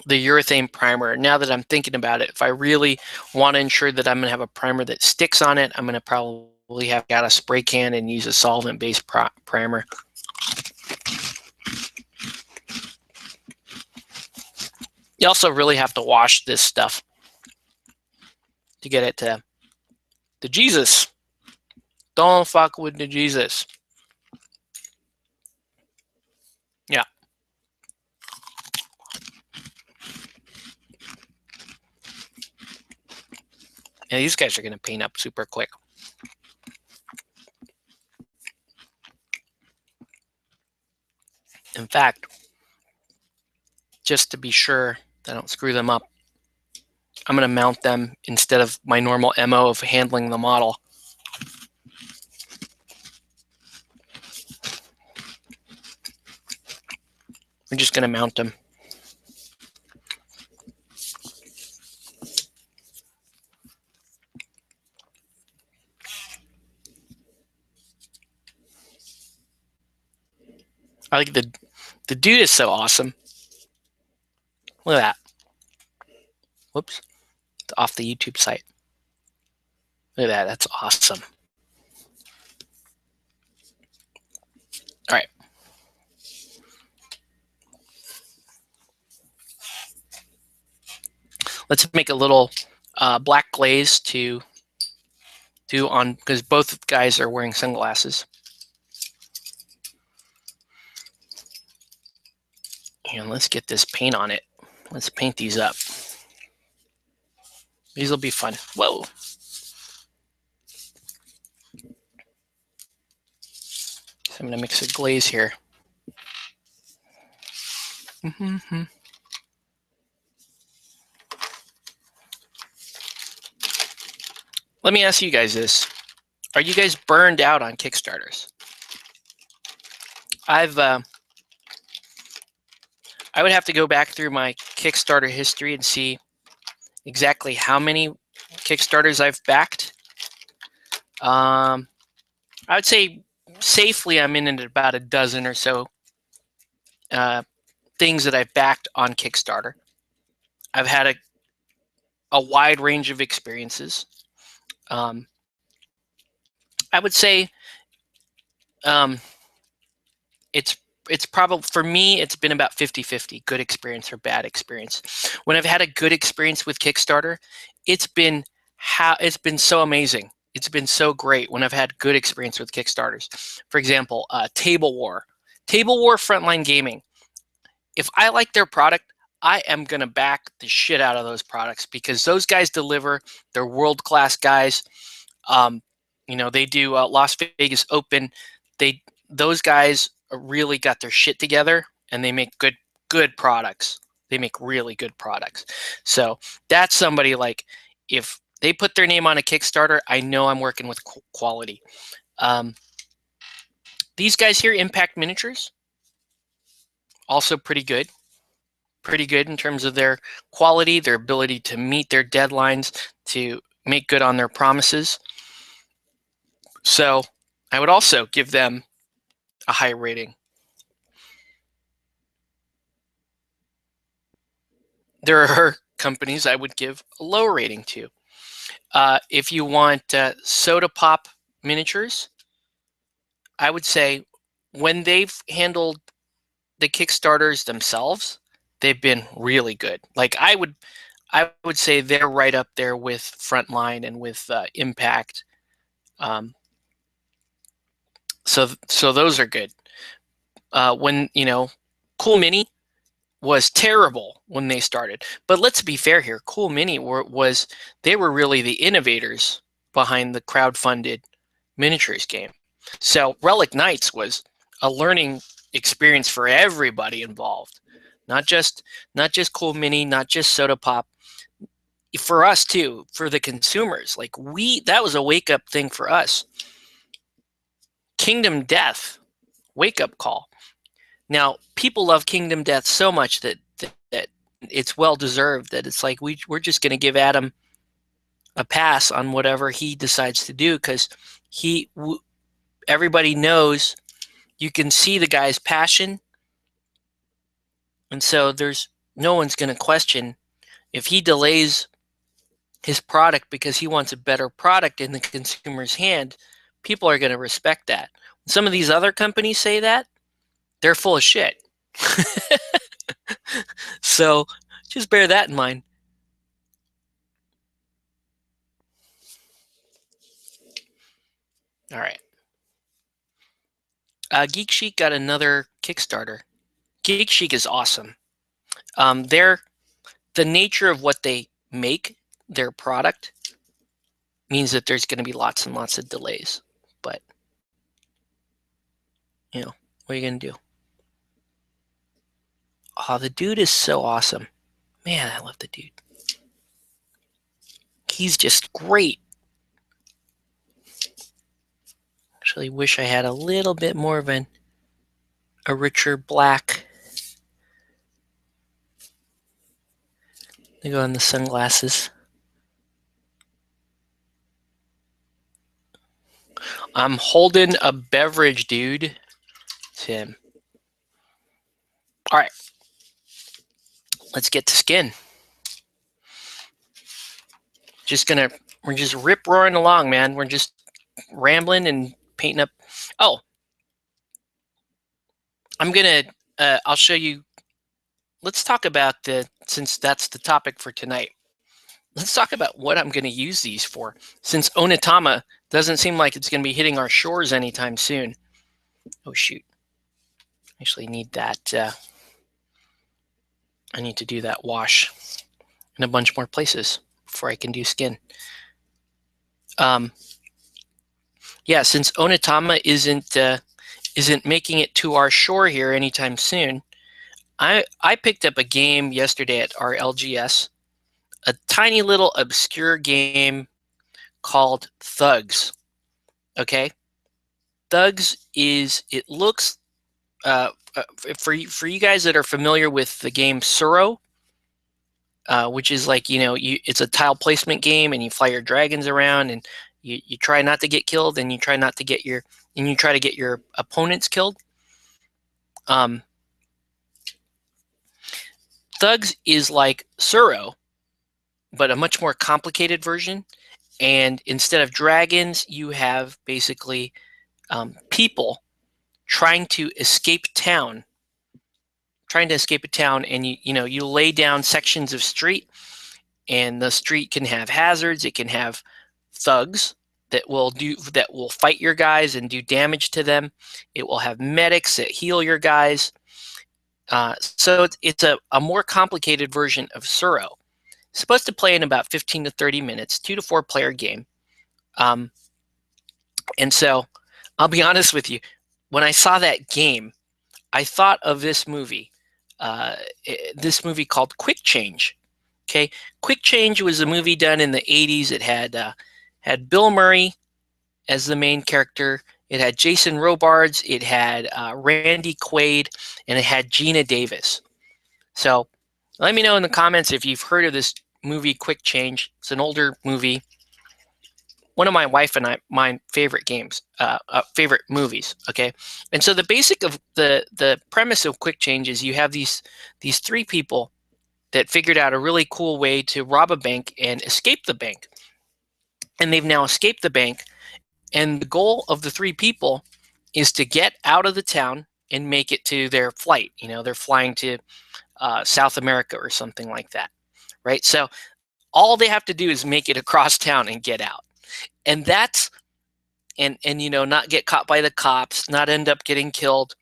urethane primer. Now that I'm thinking about it, if I really want to ensure that I'm going to have a primer that sticks on it, I'm going to probably have got a spray can and use a solvent-based primer. You also really have to wash this stuff to get it to the Jesus. Don't fuck with the Jesus. Yeah. Yeah, these guys are going to paint up super quick. In fact, just to be sure that I don't screw them up, I'm going to mount them instead of my normal MO of handling the model. We're just going to mount them. I like the dude is so awesome. Look at that. Whoops. It's off the YouTube site. Look at that. That's awesome. All right. Let's make a little black glaze to do on, because both guys are wearing sunglasses. And let's get this paint on it. Let's paint these up. These will be fun. Whoa. So I'm going to mix a glaze here. Let me ask you guys this. Are you guys burned out on Kickstarters? I would have to go back through my Kickstarter history and see exactly how many Kickstarters I've backed. I would say safely I'm in at about a dozen or so things that I've backed on Kickstarter. I've had a wide range of experiences. I would say it's probably, for me, it's been about 50-50, good experience or bad experience. When I've had a good experience with Kickstarter, it's been so amazing. It's been so great when I've had good experience with Kickstarters. For example, Table War Frontline Gaming. If I like their product, I am going to back the shit out of those products because those guys deliver. They're world-class guys. They do Las Vegas Open. Those guys really got their shit together, and they make good products. They make really good products. So that's somebody, like, if they put their name on a Kickstarter, I know I'm working with quality. These guys here, Impact Miniatures, also pretty good. Pretty good in terms of their quality, their ability to meet their deadlines, to make good on their promises. So I would also give them a high rating. There are companies I would give a low rating to. If you want Soda Pop Miniatures, I would say when they've handled the Kickstarters themselves, they've been really good. Like I would say they're right up there with Frontline and with Impact. So those are good. When Cool Mini was terrible when they started, but let's be fair here. Cool Mini they were really the innovators behind the crowdfunded miniatures game. So Relic Knights was a learning experience for everybody involved, not just Cool Mini, not just Soda Pop. For us too, for the consumers, like that was a wake up thing for us. Kingdom Death, wake up call. Now, people love Kingdom Death so much that it's well deserved, that it's like we're just going to give Adam a pass on whatever he decides to do, because everybody knows, you can see the guy's passion, and so there's no one's going to question if he delays his product because he wants a better product in the consumer's hand. People are going to respect that. When some of these other companies say that, they're full of shit. So just bear that in mind. All right. Geek Chic got another Kickstarter. Geek Chic is awesome. The nature of what they make, their product, means that there's going to be lots and lots of delays. But, what are you going to do? Oh, the dude is so awesome. Man, I love the dude. He's just great. Actually, wish I had a little bit more of a richer black. They go on the sunglasses. I'm holding a beverage, dude. Tim. All right. Let's get to skin. We're just rip roaring along, man. We're just rambling and painting up. Oh, I'll show you. Let's talk about since that's the topic for tonight. let's talk about what I'm going to use these for. Since Onitama doesn't seem like it's going to be hitting our shores anytime soon. Oh, shoot. Actually need that. I need to do that wash in a bunch more places before I can do skin. Yeah, since Onitama isn't making it to our shore here anytime soon, I picked up a game yesterday at our LGS, a tiny little obscure game called Thugs. Okay, Thugs it looks for you guys that are familiar with the game Suro, which is like it's a tile placement game and you fly your dragons around and you try not to get killed and you try to get your opponents killed. Thugs is like Suro, but a much more complicated version. And instead of dragons, you have basically people trying to escape town, and you lay down sections of street, and the street can have hazards. It can have thugs that will fight your guys and do damage to them. It will have medics that heal your guys. So it's a more complicated version of Suro. It's supposed to play in about 15 to 30 minutes, 2 to 4 player game. And so I'll be honest with you, when I saw that game, I thought of this movie called Quick Change. Okay, Quick Change was a movie done in the 80s. It had Bill Murray as the main character. It had Jason Robards. It had Randy Quaid, and it had Gina Davis. So let me know in the comments if you've heard of this movie, Quick Change. It's an older movie. One of my wife and my favorite favorite movies. Okay, and so the basic of the premise of Quick Change is you have these 3 people that figured out a really cool way to rob a bank and escape the bank, and they've now escaped the bank. And the goal of the 3 people is to get out of the town and make it to their flight. They're flying to South America or something like that, right? So all they have to do is make it across town and get out. And that's and not get caught by the cops, not end up getting killed,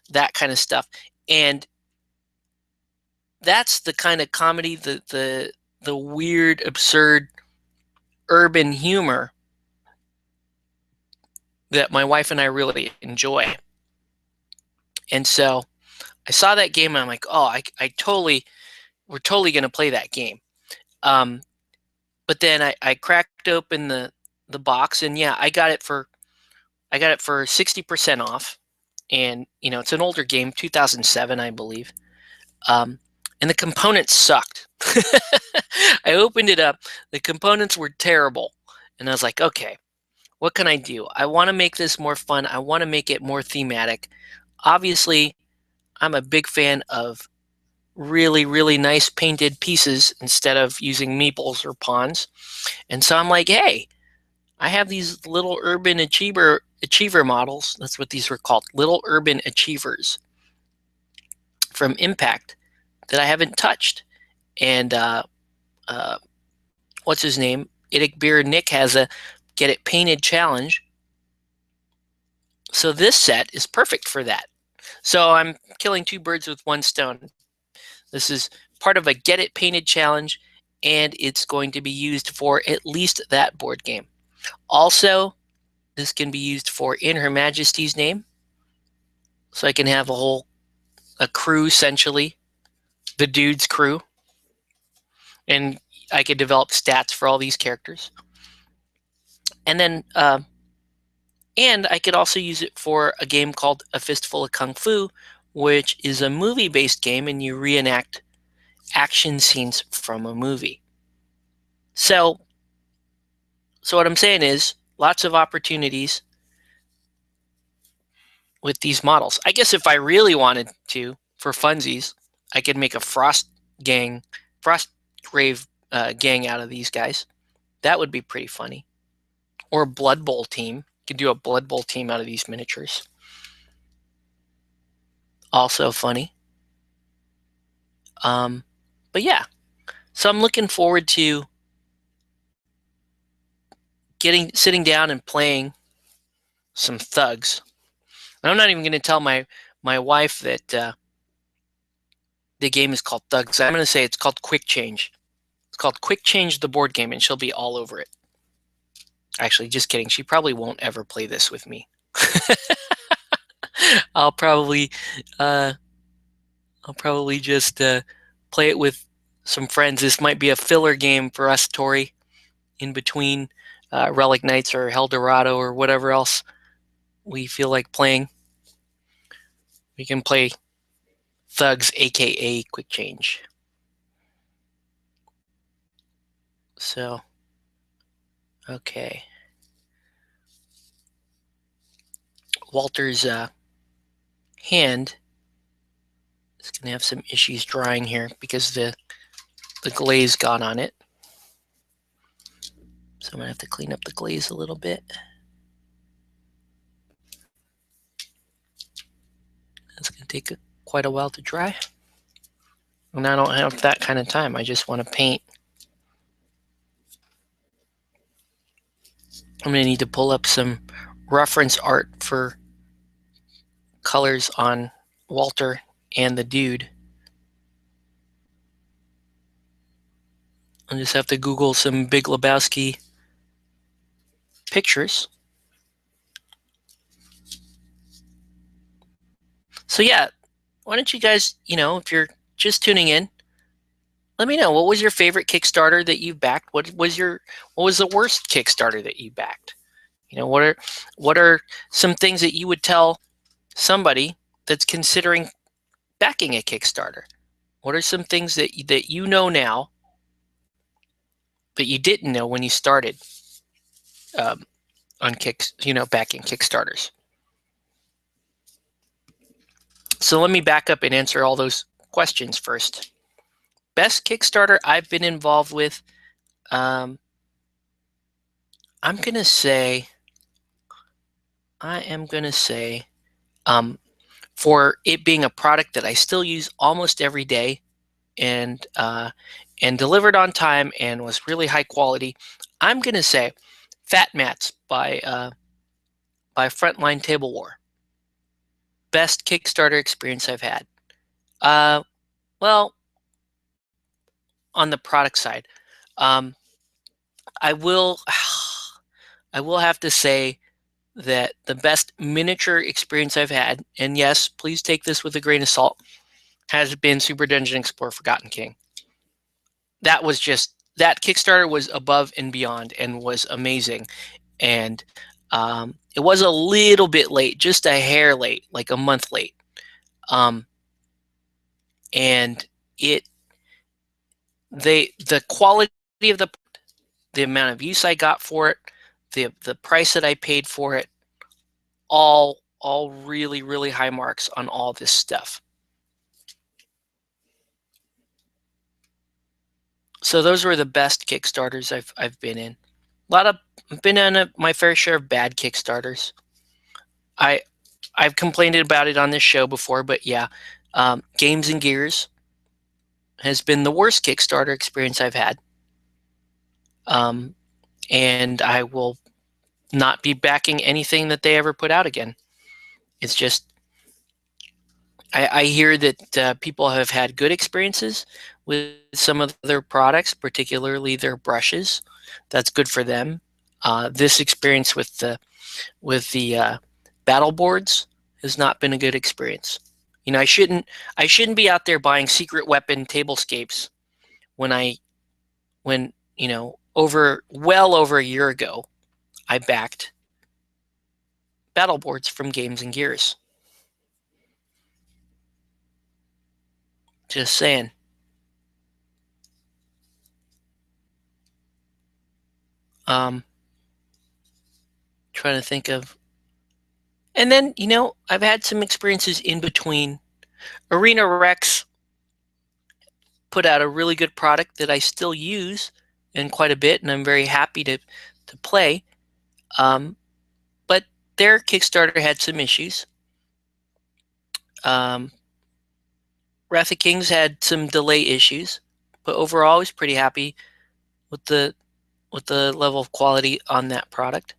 that kind of stuff. And that's the kind of comedy, the weird, absurd, urban humor that my wife and I really enjoy. And so I saw that game and I'm like, oh, we're totally going to play that game. But then I cracked open the box, and yeah, I got it for 60% off. And it's an older game, 2007, I believe. And the components sucked. I opened it up. The components were terrible. And I was like, okay, what can I do? I want to make this more fun. I want to make it more thematic. Obviously, I'm a big fan of really, really nice painted pieces instead of using meeples or pawns. And so I'm like, hey, I have these little urban achiever models. That's what these were called, little urban achievers from Impact that I haven't touched. And what's his name? Idic Beer Nick has a Get It Painted challenge. So this set is perfect for that. So I'm killing 2 birds with 1 stone. This is part of a Get It Painted challenge, and it's going to be used for at least that board game. Also, this can be used for In Her Majesty's Name. So I can have a crew, essentially, the dude's crew. And I could develop stats for all these characters. And then, and I could also use it for a game called A Fistful of Kung Fu, which is a movie-based game, and you reenact action scenes from a movie. So what I'm saying is lots of opportunities with these models. I guess if I really wanted to, for funsies, I could make a Frostgrave gang out of these guys. That would be pretty funny. Or a Blood Bowl team. You could do a Blood Bowl team out of these miniatures. Also funny. But yeah, so I'm looking forward to sitting down and playing some thugs. And I'm not even going to tell my wife that the game is called Thugs. I'm going to say it's called Quick Change. It's called Quick Change, the board game, and she'll be all over it. Actually, just kidding. She probably won't ever play this with me. I'll probably just play it with some friends. This might be a filler game for us, Tori, in between Relic Knights or Eldorado or whatever else we feel like playing. We can play Thugs, aka Quick Change. So, okay. Walter's hand is going to have some issues drying here because the glaze got on it. So I'm going to have to clean up the glaze a little bit. It's going to take quite a while to dry. And I don't have that kind of time. I just want to paint. I'm going to need to pull up some reference art for colors on Walter and the dude. I'll just have to Google some Big Lebowski pictures. So yeah, why don't you guys, if you're just tuning in, let me know, what was your favorite Kickstarter that you backed? What was the worst Kickstarter that you backed? What are some things that you would tell somebody that's considering backing a Kickstarter? What are some things that you know now that you didn't know when you started on backing Kickstarters? So let me back up and answer all those questions first. Best Kickstarter I've been involved with, I'm going to say, for it being a product that I still use almost every day and delivered on time and was really high quality, I'm going to say Fat Mats by Frontline Table War. Best Kickstarter experience I've had. Well, on the product side, I will have to say that the best miniature experience I've had, and yes, please take this with a grain of salt, has been Super Dungeon Explorer Forgotten King. That Kickstarter was above and beyond and was amazing. And it was a little bit late, just a hair late, like a month late. And the quality of the amount of use I got for it, the price that I paid for it, all really, really high marks on all this stuff. So those were the best Kickstarters I've been in. I've been on my fair share of bad Kickstarters. I've complained about it on this show before, but yeah, Games and Gears has been the worst Kickstarter experience I've had. And I will not be backing anything that they ever put out again. It's just, I hear that people have had good experiences with some of their products, particularly their brushes. That's good for them. This experience with the battle boards has not been a good experience. I shouldn't be out there buying secret weapon tablescapes when well over a year ago, I backed battle boards from Games and Gears. Just saying. Trying to think of. And then, I've had some experiences in between. Arena Rex put out a really good product that I still use and quite a bit, and I'm very happy to play. But their Kickstarter had some issues. Wrath of Kings had some delay issues, but overall I was pretty happy with the with the level of quality on that product.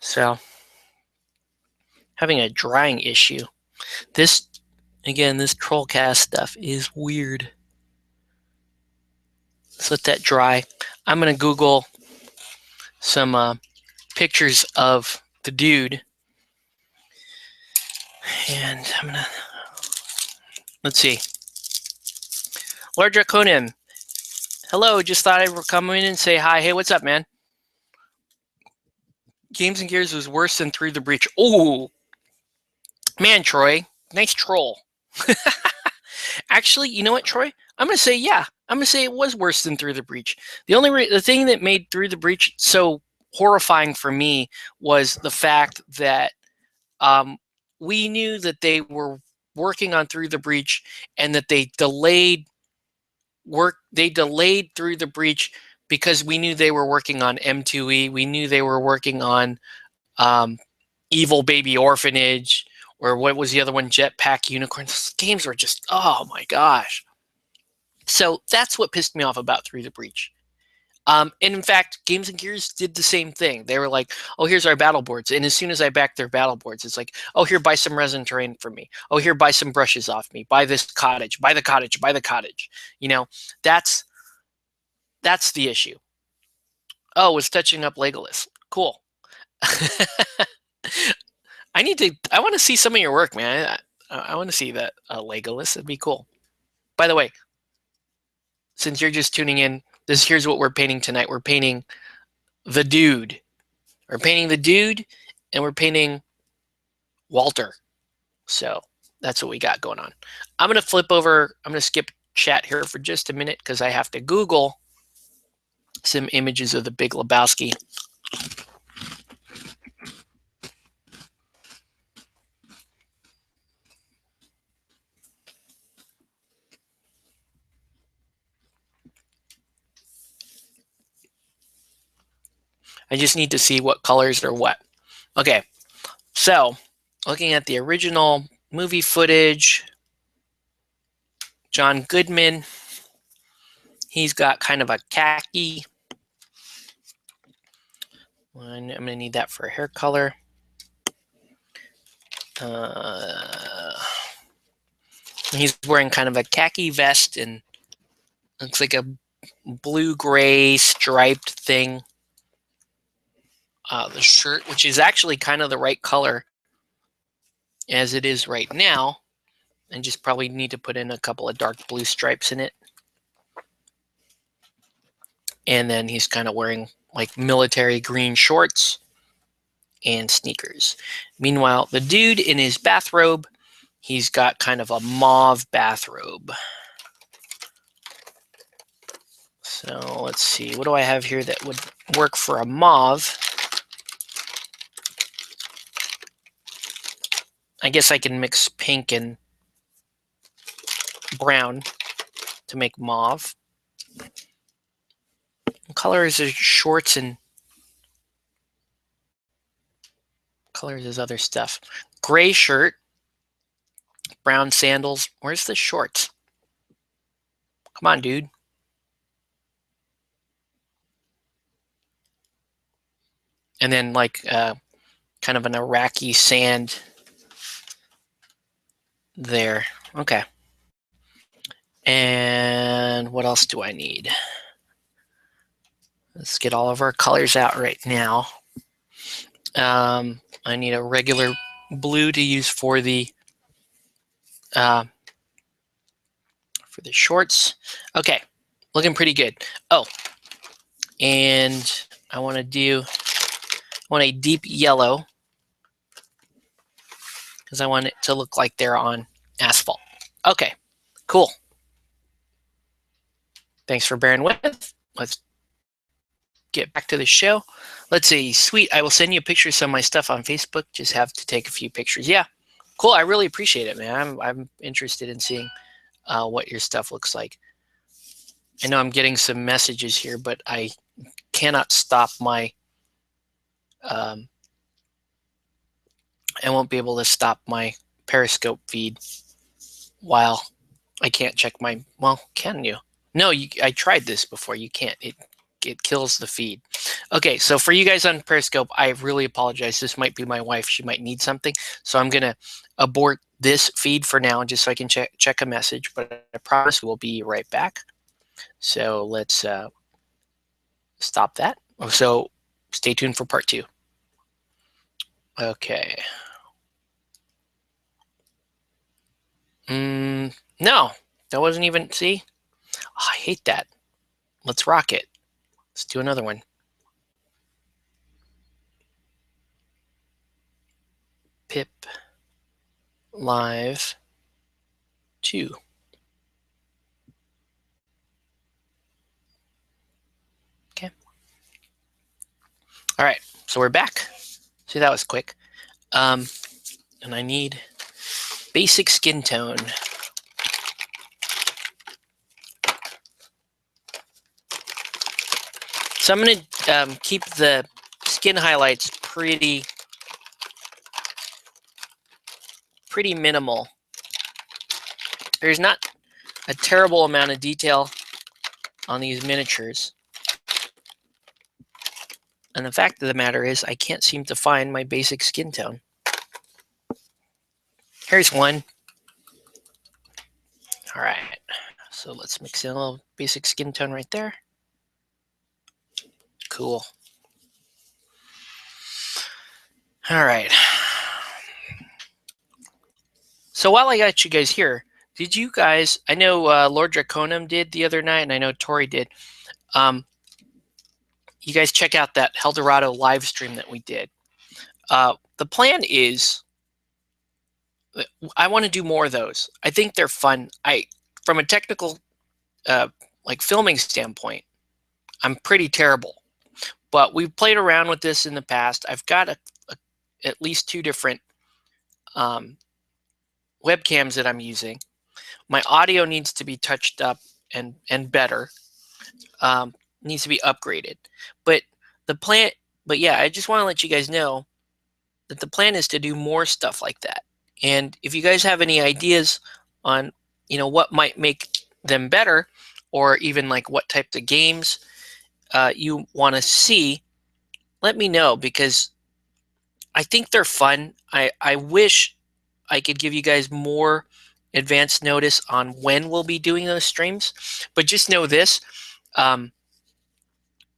So having a drying issue. This, again, this Trollcast stuff is weird. Let's let that dry. I'm going to Google some pictures of the dude. And I'm going to, let's see. Lord Draconian, hello, just thought I would come in and say hi. Hey, what's up, man? Games and Gears was worse than Through the Breach. Oh, man, Troy, nice troll. Actually, you know what, Troy? I'm going to say, yeah. I'm going to say it was worse than Through the Breach. The thing that made Through the Breach so horrifying for me was the fact that we knew that they were working on Through the Breach and that they delayed Through the Breach because we knew they were working on M2E. We knew they were working on Evil Baby Orphanage, or what was the other one? Jetpack Unicorn. Those games were just, oh my gosh. So that's what pissed me off about Through the Breach. And in fact, Games and Gears did the same thing. They were like, oh, here's our battle boards. And as soon as I backed their battle boards, it's like, oh, here, buy some resin terrain for me. Oh, here, buy some brushes off me. Buy this cottage. Buy the cottage. Buy the cottage. You know, that's the issue. Oh, it's touching up Legolas. Cool. I want to see some of your work, man. I want to see that Legolas. It'd be cool. By the way, since you're just tuning in, here's what we're painting tonight. We're painting the dude. We're painting the dude, and we're painting Walter. So that's what we got going on. I'm going to flip over. I'm going to skip chat here for just a minute because I have to Google some images of the Big Lebowski. I just need to see what colors are what. Okay, so looking at the original movie footage, John Goodman, he's got kind of a khaki. I'm going to need that for hair color. He's wearing kind of a khaki vest and looks like a blue-gray striped thing. The shirt, which is actually kind of the right color as it is right now, and just probably need to put in a couple of dark blue stripes in it. And then he's kind of wearing like military green shorts and sneakers. Meanwhile, the dude in his bathrobe, he's got kind of a mauve bathrobe. So let's see, what do I have here that would work for a mauve? I guess I can mix pink and brown to make mauve. What color is his shorts and colors his other stuff? Gray shirt, brown sandals. Where's the shorts? Come on, dude. And then like kind of an Iraqi sand there. Okay. And what else do I need? Let's get all of our colors out right now. I need a regular blue to use for the shorts. Okay, looking pretty good. Oh, and I want a deep yellow because I want it to look like they're on asphalt. Okay, cool. Thanks for bearing with. Let's get back to the show. Let's see. Sweet. I will send you pictures of my stuff on Facebook. Just have to take a few pictures. Yeah, cool. I really appreciate it, man. I'm interested in seeing what your stuff looks like. I know I'm getting some messages here, but I cannot stop my I won't be able to stop my Periscope feed while I can't check my, well, can you? No, I tried this before. You can't. It kills the feed. Okay, so for you guys on Periscope, I really apologize. This might be my wife. She might need something. So I'm going to abort this feed for now just so I can check a message. But I promise we'll be right back. So let's stop that. So stay tuned for part 2. Okay. No, that wasn't even, see? Oh, I hate that. Let's rock it. Let's do another one. Pip live 2. Okay. All right, so we're back. See, that was quick. And I need basic skin tone. So I'm going to keep the skin highlights pretty minimal. There's not a terrible amount of detail on these miniatures. And the fact of the matter is I can't seem to find my basic skin tone. Here's one. All right, so let's mix in a little basic skin tone right there. Cool. All right. So while I got you guys here, did you guys, I know Lord Draconum did the other night, and I know Tori did. You guys check out that Eldorado live stream that we did. The plan is, I want to do more of those. I think they're fun. From a technical, like filming standpoint, I'm pretty terrible. But we've played around with this in the past. I've got at least 2 different webcams that I'm using. My audio needs to be touched up and better. Needs to be upgraded. But yeah, I just want to let you guys know that the plan is to do more stuff like that. And if you guys have any ideas on, what might make them better, or even like what types of games you want to see, let me know, because I think they're fun. I wish I could give you guys more advanced notice on when we'll be doing those streams, but just know this.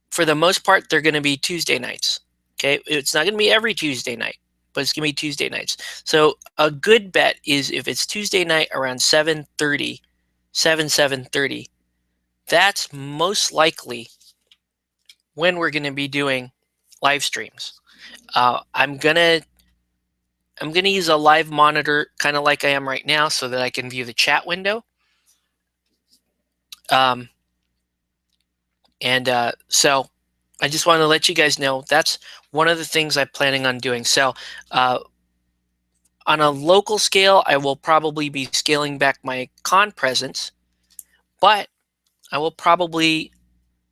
For the most part, they're going to be Tuesday nights. Okay, it's not going to be every Tuesday night, but it's going to be Tuesday nights. So a good bet is if it's Tuesday night around 7:30, that's most likely when we're going to be doing live streams. I'm gonna use a live monitor, kind of like I am right now, so that I can view the chat window. So I just want to let you guys know that's one of the things I'm planning on doing. So on a local scale, I will probably be scaling back my con presence, but I will probably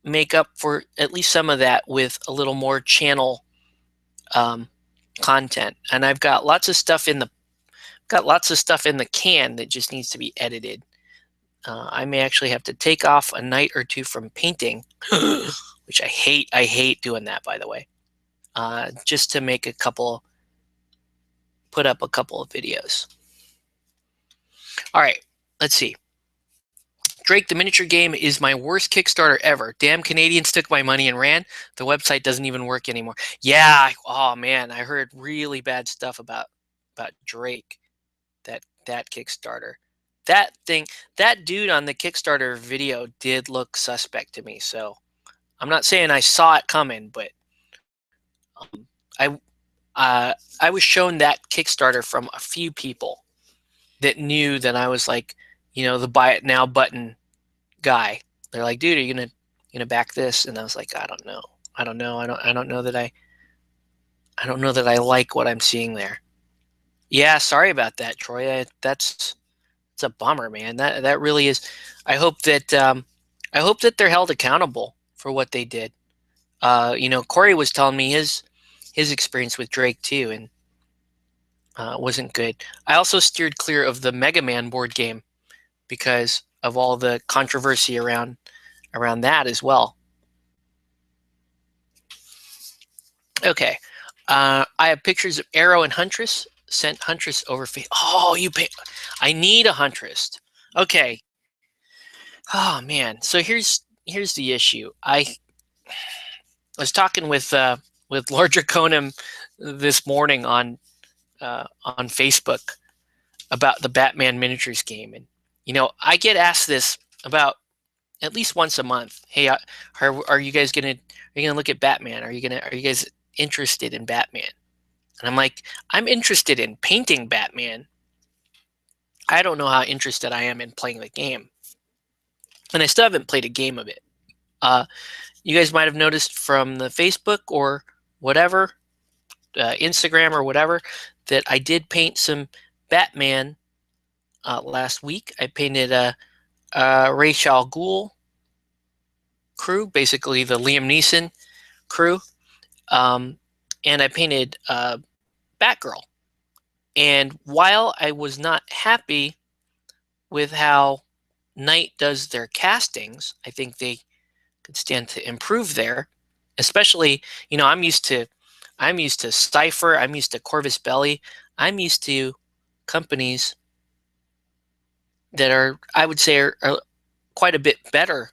make up for at least some of that with a little more channel content. And I've got lots of stuff in the can that just needs to be edited. I may actually have to take off a night or 2 from painting, which I hate. I hate doing that, by the way, just to make put up a couple of videos. All right, let's see. Drake, the miniature game is my worst Kickstarter ever. Damn Canadians took my money and ran. The website doesn't even work anymore. Yeah, oh man, I heard really bad stuff about Drake, that Kickstarter. That dude on the Kickstarter video did look suspect to me. So I'm not saying I saw it coming, but I was shown that Kickstarter from a few people that knew that I was like, the buy it now button guy. They're like, dude, are you gonna back this? And I was like, I don't know. I don't know that I like what I'm seeing there. Yeah, sorry about that, Troy. It's a bummer, man. That really is. I hope that they're held accountable for what they did. Corey was telling me his experience with Drake too, and wasn't good. I also steered clear of the Mega Man board game because of all the controversy around that as well. Okay, I have pictures of Arrow and Huntress. Sent Huntress over. Oh, you pay. I need a Huntress. Okay. Oh man. So here's the issue. I was talking with Lord Draconum this morning on Facebook about the Batman miniatures game, and I get asked this about at least once a month. Hey, are you guys gonna look at Batman? Are you guys interested in Batman? And I'm like, I'm interested in painting Batman. I don't know how interested I am in playing the game, and I still haven't played a game of it. You guys might have noticed from the Facebook or whatever, Instagram or whatever, that I did paint some Batman last week. I painted a Ra's al Ghul crew, basically the Liam Neeson crew, and I painted Batgirl. And while I was not happy with how Knight does their castings, I think they could stand to improve there. Especially, I'm used to Cypher, I'm used to Corvus Belli, I'm used to companies that are, I would say, are quite a bit better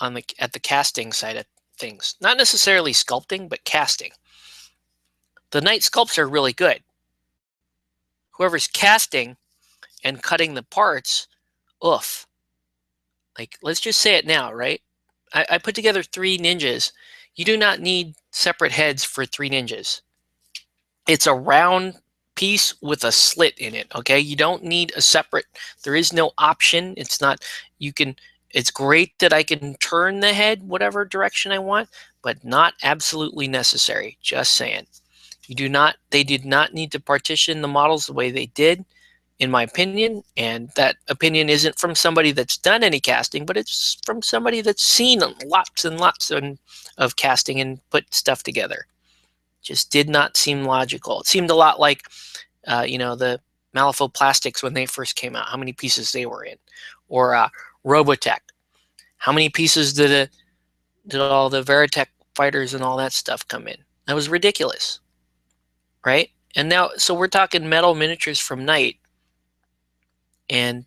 at the casting side of things. Not necessarily sculpting, but casting. The Knight sculpts are really good. Whoever's casting and cutting the parts, oof. Like, let's just say it now, right? I put together 3 ninjas. You do not need separate heads for 3 ninjas. It's a round piece with a slit in it, okay? You don't need a separate, there is no option. It's great that I can turn the head whatever direction I want, but not absolutely necessary, just saying. They did not need to partition the models the way they did, in my opinion, and that opinion isn't from somebody that's done any casting, but it's from somebody that's seen lots and lots of casting and put stuff together. Just did not seem logical. It seemed a lot like, the Malifaux plastics when they first came out, how many pieces they were in, or Robotech. How many pieces did all the Veritech fighters and all that stuff come in? That was ridiculous, right? And now, so we're talking metal miniatures from Knight, and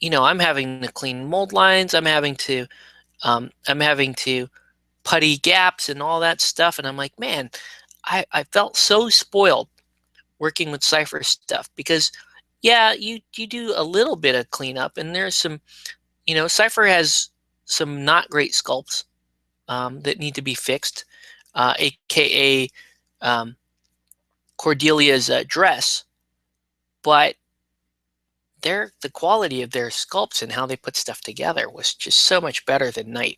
I'm having to clean mold lines. I'm having to putty gaps and all that stuff, and I'm like, man, I felt so spoiled working with Cypher stuff, because yeah, you do a little bit of cleanup, and there's some, Cypher has some not great sculpts that need to be fixed, aka Cordelia's dress, but the quality of their sculpts and how they put stuff together was just so much better than Knight.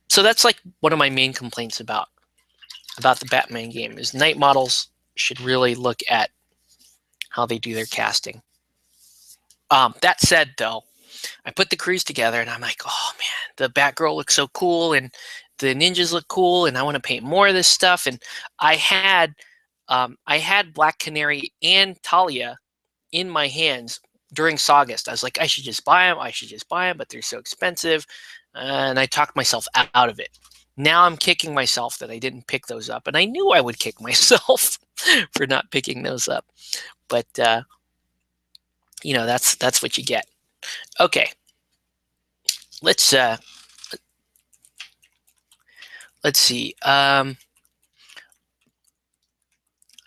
So that's like one of my main complaints about the Batman game is Knight models should really look at how they do their casting. That said, though, I put the crews together and I'm like, oh man, the Batgirl looks so cool and the ninjas look cool, and I want to paint more of this stuff. And I had Black Canary and Talia in my hands during Saugust. I was like, I should just buy them, but they're so expensive. And I talked myself out of it. Now I'm kicking myself that I didn't pick those up. And I knew I would kick myself for not picking those up. But, that's what you get. Okay. Let's see. I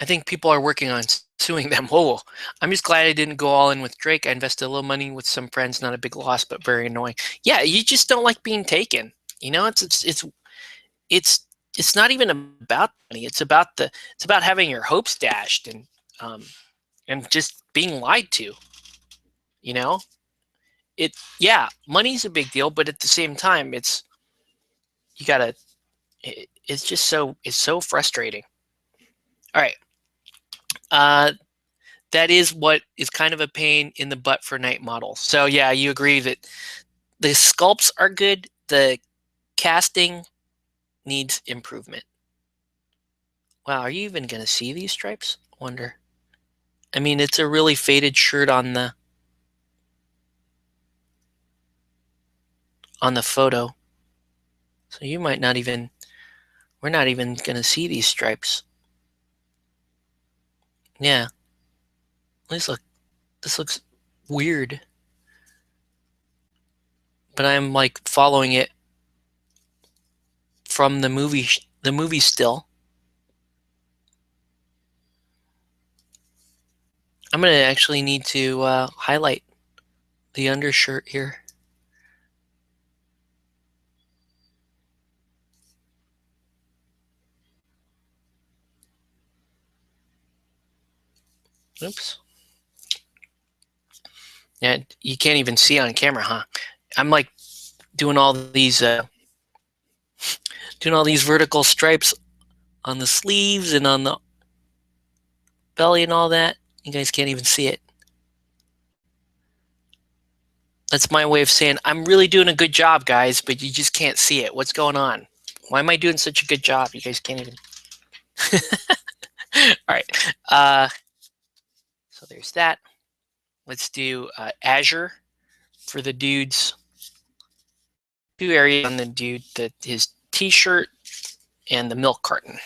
think people are working on suing them. Whoa, I'm just glad I didn't go all in with Drake. I invested a little money with some friends, not a big loss, but very annoying. Yeah, you just don't like being taken. It's not even about money. It's about having your hopes dashed and just being lied to. Money's a big deal, but at the same time, it's so frustrating. All right. That is what is kind of a pain in the butt for Knight models. So yeah, you agree that the sculpts are good. The casting needs improvement. Wow, are you even going to see these stripes? Wonder. I mean, it's a really faded shirt on the on the photo. So you might not even, we're not even going to see these stripes. Yeah. This looks weird. But I'm like following it from the movie still. I'm going to actually need to highlight the undershirt here. Oops. Yeah, you can't even see on camera, huh? I'm like doing all these vertical stripes on the sleeves and on the belly and all that. You guys can't even see it. That's my way of saying I'm really doing a good job, guys, but you just can't see it. What's going on? Why am I doing such a good job? You guys can't even. All right. So there's that. Let's do Azure for the dude's 2 areas on the dude, his t-shirt and the milk carton.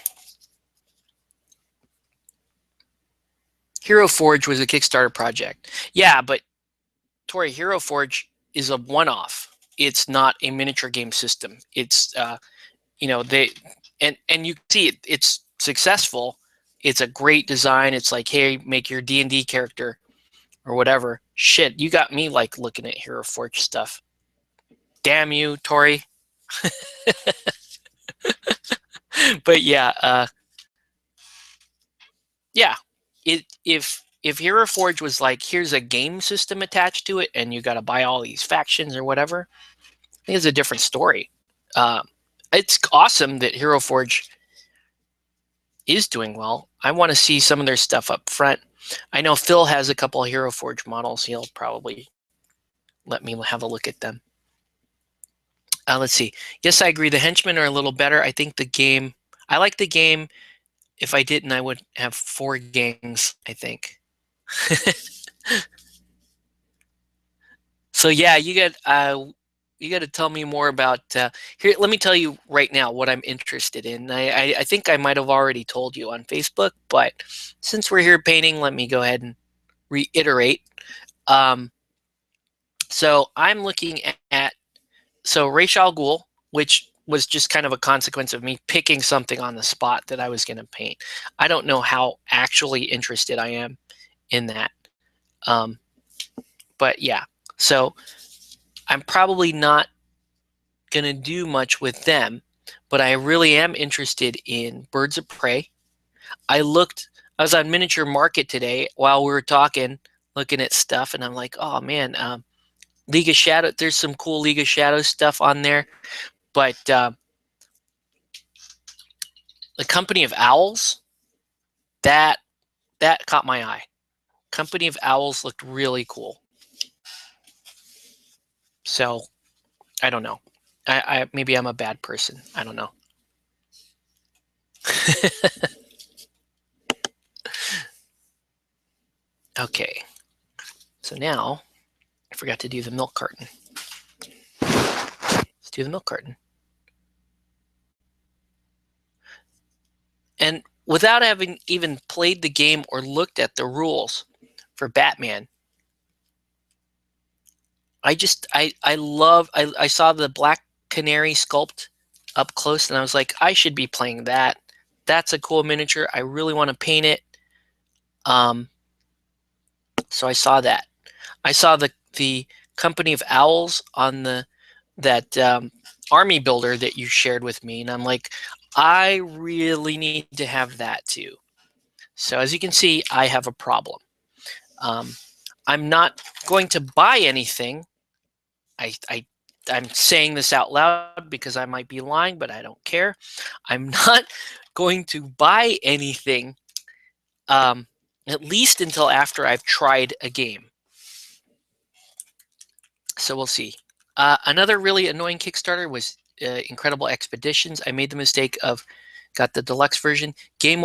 Hero Forge was a Kickstarter project. Yeah, but Tori, Hero Forge is a one-off. It's not a miniature game system. It's they and you see it's successful. It's a great design. It's like, hey, make your D&D character or whatever. Shit, you got me like looking at Hero Forge stuff. Damn you, Tori. But yeah, if Hero Forge was like, here's a game system attached to it, and you got to buy all these factions or whatever, I think it's a different story. It's awesome that Hero Forge is doing well. I want to see some of their stuff up front. I know Phil has a couple of Hero Forge models. He'll probably let me have a look at them. Let's see. Yes, I agree. The henchmen are a little better. I think the game, I like the game. If I didn't, I would have 4 gangs, I think. So yeah, you got to tell me more about here. Let me tell you right now what I'm interested in. I think I might have already told you on Facebook, but since we're here painting, let me go ahead and reiterate. So I'm looking at Ra's al Ghul, which was just kind of a consequence of me picking something on the spot that I was going to paint. I don't know how actually interested I am in that. But yeah, so I'm probably not going to do much with them, but I really am interested in Birds of Prey. I was on Miniature Market today while we were talking, looking at stuff, and I'm like, oh man, League of Shadow, there's some cool League of Shadows stuff on there, but the Company of Owls, that caught my eye. Company of Owls looked really cool. So I don't know. I maybe I'm a bad person. I don't know. Okay. So now I forgot to do the milk carton. Let's do the milk carton. And without having even played the game or looked at the rules for Batman, I saw the Black Canary sculpt up close and I was like, I should be playing that. That's a cool miniature. I really want to paint it. So I saw that. I saw the Company of Owls on that army builder that you shared with me, and I'm like, I really need to have that too. So as you can see, I have a problem. I'm not going to buy anything. I'm saying this out loud because I might be lying, but I don't care. I'm not going to buy anything, at least until after I've tried a game. So we'll see. Another really annoying Kickstarter was Incredible Expeditions. I made the mistake of got the deluxe version. Game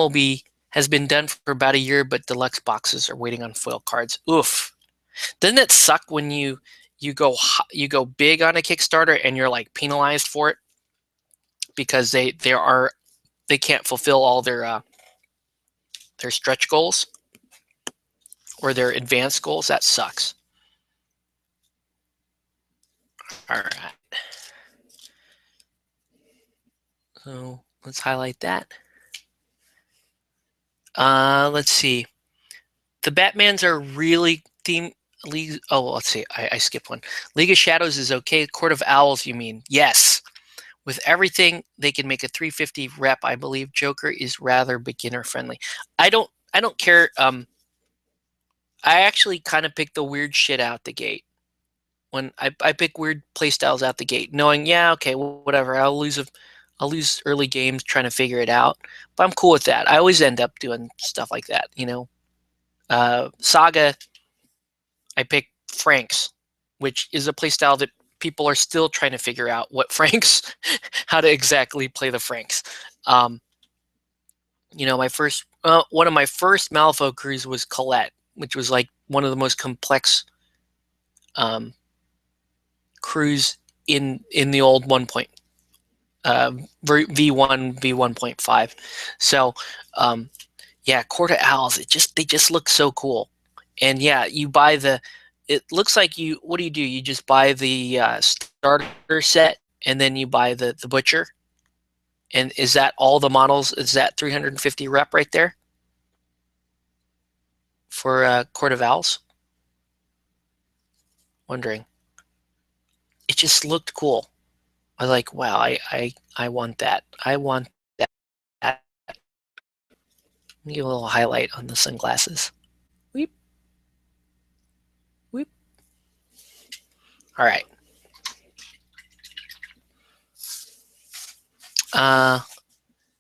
has been done for about a year, but deluxe boxes are waiting on foil cards. Oof. Doesn't that suck when you you go big on a Kickstarter and you're like penalized for it because they can't fulfill all their stretch goals or their advanced goals. That sucks. All right. So let's highlight that. Let's see. The Batmans are really themed. Oh, let's see. I skipped one. League of Shadows is okay. Court of Owls, you mean? Yes. With everything, they can make a 350 rep. I believe Joker is rather beginner friendly. I don't care. I actually kind of pick the weird shit out the gate. When I pick weird playstyles out the gate, knowing, yeah, okay, whatever. I'll lose early games trying to figure it out, but I'm cool with that. I always end up doing stuff like that, Saga, I picked Franks, which is a playstyle that people are still trying to figure out what Franks, how to exactly play the Franks. One of my first Malifaux crews was Colette, which was like one of the most complex crews in the old V1 V1.5. So yeah, Court of Owls, they just look so cool. And yeah, you buy it looks like what do? You just buy the starter set and then you buy the butcher. And is that all the models? Is that 350 rep right there for Court of Owls? Wondering. It just looked cool. I was like, wow, I want that. I want that. Let me give a little highlight on the sunglasses. Weep. Weep. All right.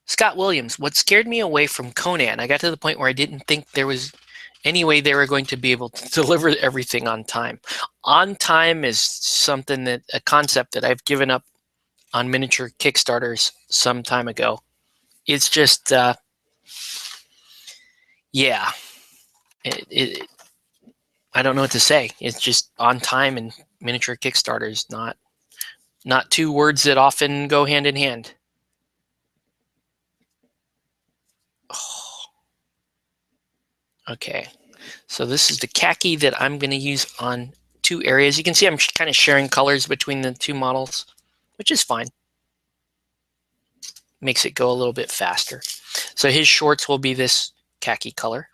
Scott Williams, what scared me away from Conan, I got to the point where I didn't think there was any way they were going to be able to deliver everything on time. On time is a concept that I've given up on miniature Kickstarters some time ago. It's just, yeah, I don't know what to say. It's just on time and miniature Kickstarters, not two words that often go hand in hand. Oh. Okay, so this is the khaki that I'm going to use on two areas. You can see I'm kind of sharing colors between the two models, which is fine. Makes it go a little bit faster. So his shorts will be this khaki color.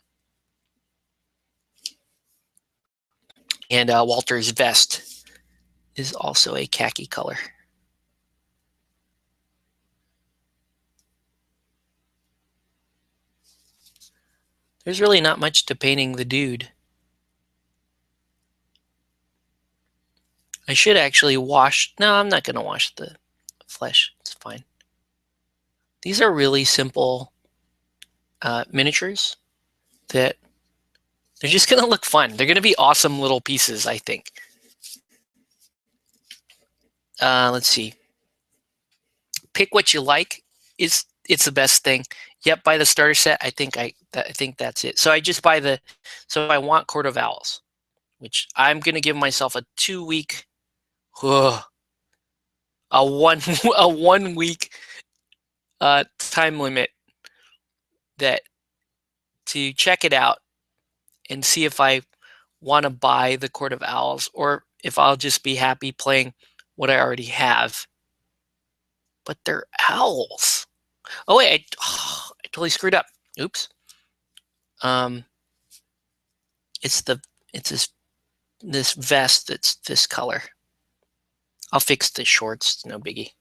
And Walter's vest is also a khaki color. There's really not much to painting the dude. I should actually wash. No, I'm not going to wash the flesh. It's fine. These are really simple miniatures that they're just going to look fun. They're going to be awesome little pieces, I think. Let's see. Pick what you like. It's the best thing. Yep, buy the starter set. I think that's it. So I just buy so I want Court of Owls, which I'm going to give myself a 2-week, a 1 week time limit to check it out and see if I want to buy the Court of Owls or if I'll just be happy playing what I already have. But they're owls. Oh wait, I totally screwed up. Oops. It's this vest that's this color. I'll fix the shorts, no biggie.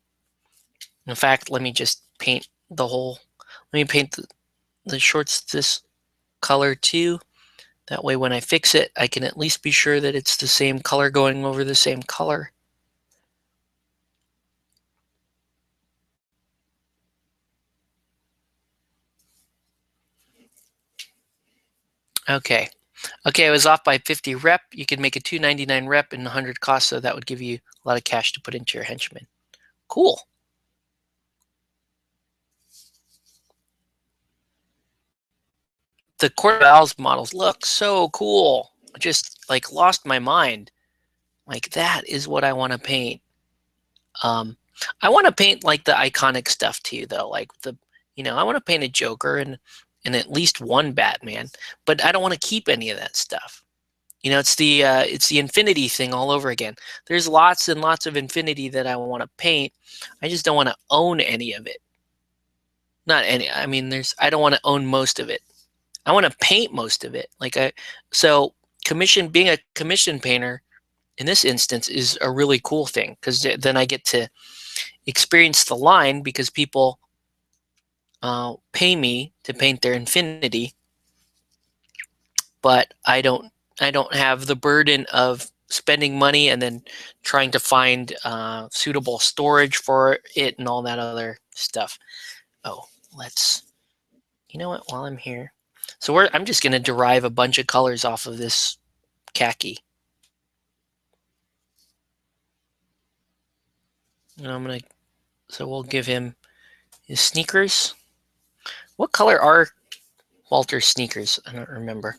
In fact, let me just paint let me paint the shorts this color too. That way when I fix it, I can at least be sure that it's the same color going over the same color. Okay, I was off by 50 rep. You could make a 299 rep and 100 cost, so that would give you a lot of cash to put into your henchmen. Cool. The Court of Owls models look so cool. I just like lost my mind. Like that is what I want to paint. I want to paint like the iconic stuff too, though. Like I want to paint a Joker and at least one Batman, but I don't want to keep any of that stuff. It's the Infinity thing all over again. There's lots and lots of Infinity that I want to paint. I just don't want to own any of it. Not any. I mean, I don't want to own most of it. I want to paint most of it. So being a commission painter in this instance is a really cool thing because then I get to experience the line because people pay me to paint their Infinity, but I don't have the burden of spending money and then trying to find suitable storage for it and all that other stuff. Oh, you know what, while I'm here. So I'm just going to derive a bunch of colors off of this khaki. And so we'll give him his sneakers. What color are Walter's sneakers? I don't remember.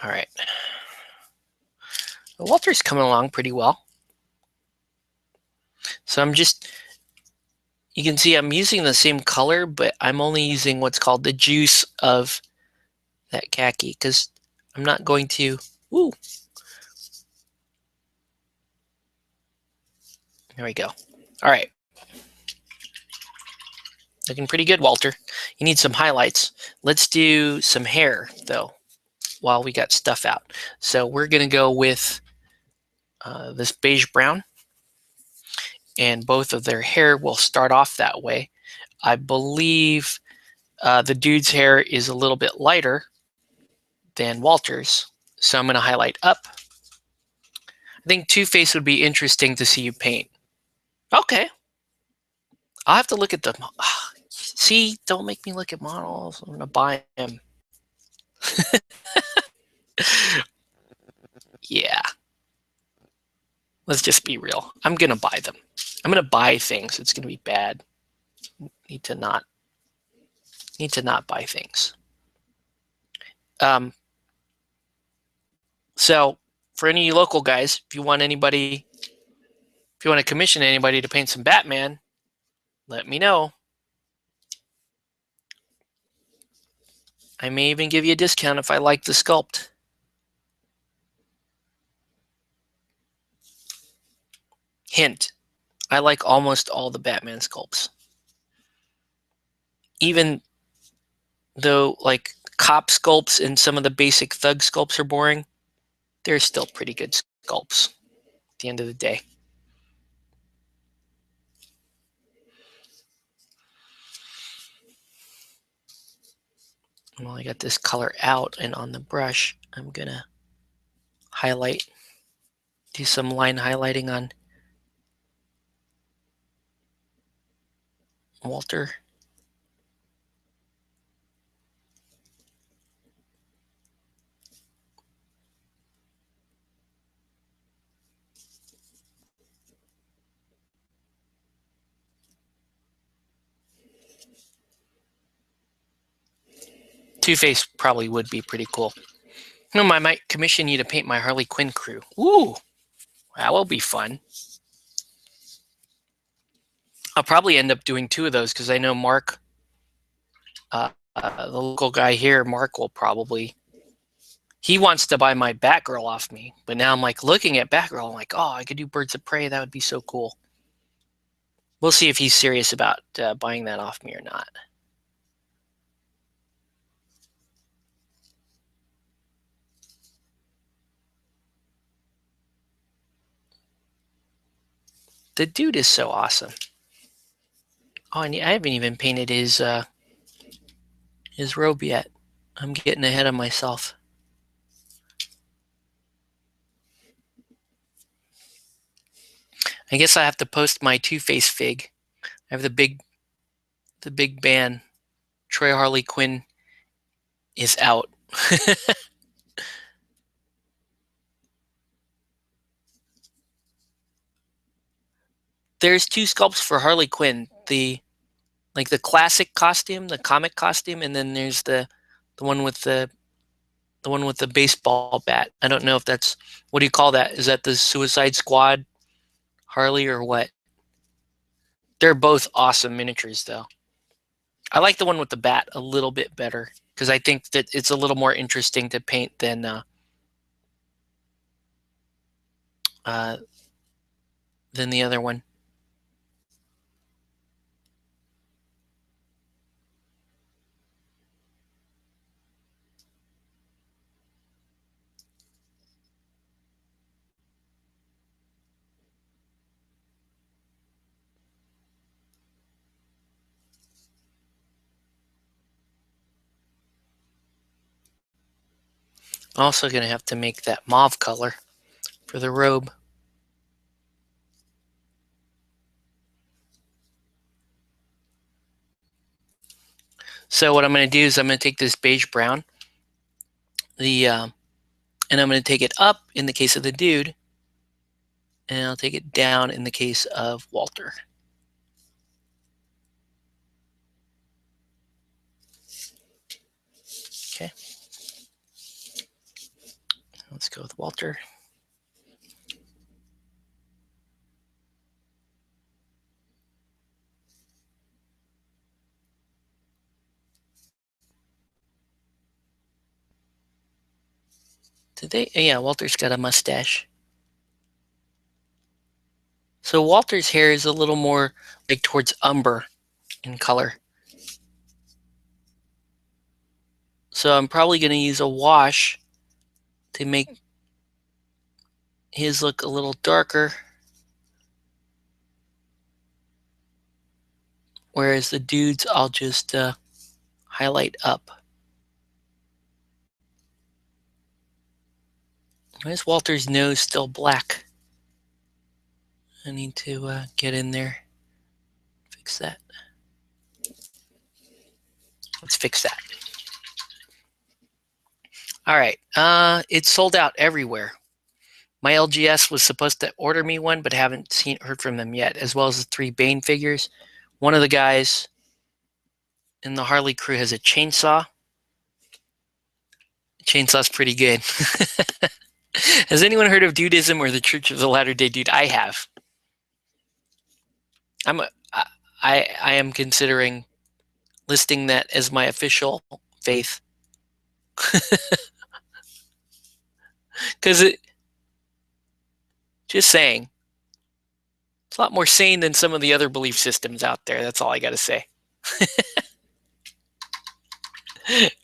All right. Well, Walter's coming along pretty well. So you can see I'm using the same color, but I'm only using what's called the juice of that khaki because I'm not going to, ooh. There we go. All right. Looking pretty good, Walter. You need some highlights. Let's do some hair, though, while we got stuff out. So we're going to go with this beige brown, and both of their hair will start off that way. I believe the dude's hair is a little bit lighter than Walter's, so I'm going to highlight up. I think Two-Face would be interesting to see you paint. Okay. I'll have to look at them. See, don't make me look at models. I'm going to buy them. Yeah. Let's just be real. I'm going to buy them. I'm going to buy things. It's going to be bad. Need to not buy things. So for any local guys, if you want to commission anybody to paint some Batman, let me know. I may even give you a discount if I like the sculpt. Hint, I like almost all the Batman sculpts. Even though like cop sculpts and some of the basic thug sculpts are boring, they're still pretty good sculpts at the end of the day. While I got this color out and on the brush, I'm going to do some line highlighting on Walter. Two-Face probably would be pretty cool. I might commission you to paint my Harley Quinn crew. Ooh, that will be fun. I'll probably end up doing 2 of those because I know Mark, the local guy here, Mark will probably, he wants to buy my Batgirl off me. But now I'm like looking at Batgirl, I'm like, oh, I could do Birds of Prey. That would be so cool. We'll see if he's serious about buying that off me or not. The dude is so awesome. Oh, and I haven't even painted his robe yet. I'm getting ahead of myself. I guess I have to post my Two-Face fig. I have the big ban. Troy Harley Quinn is out. There's 2 sculpts for Harley Quinn. The like the classic costume, the comic costume, and then there's the one with the baseball bat. I don't know if that's, what do you call that? Is that the Suicide Squad Harley or what? They're both awesome miniatures though. I like the one with the bat a little bit better because I think that it's a little more interesting to paint than the other one. I'm also going to have to make that mauve color for the robe. So what I'm going to do is I'm going to take this beige brown, and I'm going to take it up in the case of the dude, and I'll take it down in the case of Walter. Okay. Let's go with Walter. Did they? Yeah, Walter's got a mustache. So Walter's hair is a little more like towards umber in color. So I'm probably going to use a wash to make his look a little darker. Whereas the dudes, I'll just highlight up. Why is Walter's nose still black? I need to get in there, fix that. Let's fix that. All right, it's sold out everywhere. My LGS was supposed to order me one, but haven't heard from them yet, as well as the 3 Bane figures. One of the guys in the Harley crew has a chainsaw. The chainsaw's pretty good. Has anyone heard of Dudism or the Church of the Latter-day Dude? I have. I am considering listing that as my official faith. Because just saying, it's a lot more sane than some of the other belief systems out there. That's all I got to say.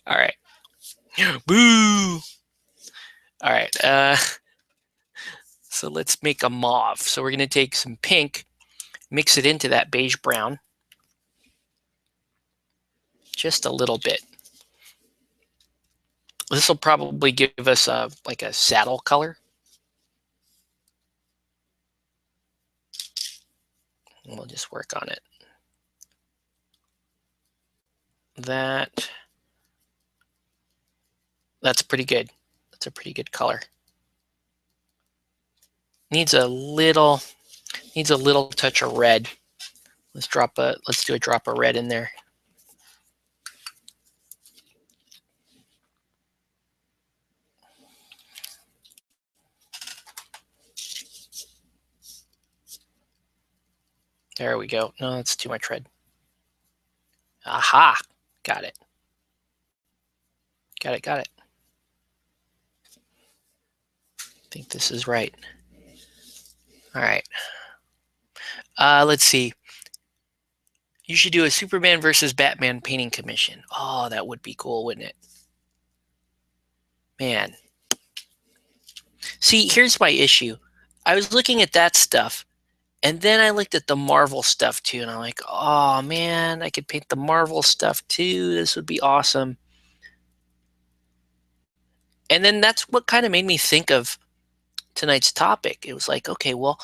All right. Boo! All right. So let's make a mauve. So we're going to take some pink, mix it into that beige brown. Just a little bit. This will probably give us like a saddle color. And we'll just work on it. That's pretty good. That's a pretty good color. Needs a little touch of red. Let's do a drop of red in there. There we go. No, that's too much red. Aha! Got it. Got it. I think this is right. All right. Let's see. You should do a Superman versus Batman painting commission. Oh, that would be cool, wouldn't it? Man. See, here's my issue. I was looking at that stuff, and then I looked at the Marvel stuff too, and I'm like, oh man, I could paint the Marvel stuff too. This would be awesome. And then that's what kind of made me think of tonight's topic. It was like, okay, well,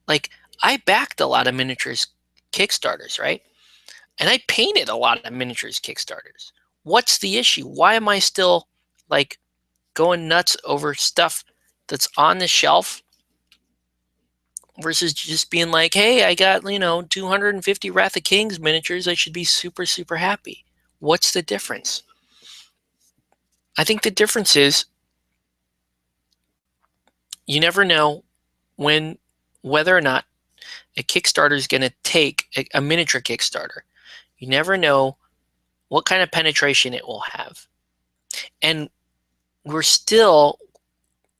like I backed a lot of miniatures Kickstarters, right? And I painted a lot of miniatures Kickstarters. What's the issue? Why am I still like going nuts over stuff that's on the shelf versus just being like, hey, I got, 250 Wrath of Kings miniatures. I should be super, super happy. What's the difference? I think the difference is you never know whether or not a Kickstarter is going to take a miniature Kickstarter. You never know what kind of penetration it will have. And we still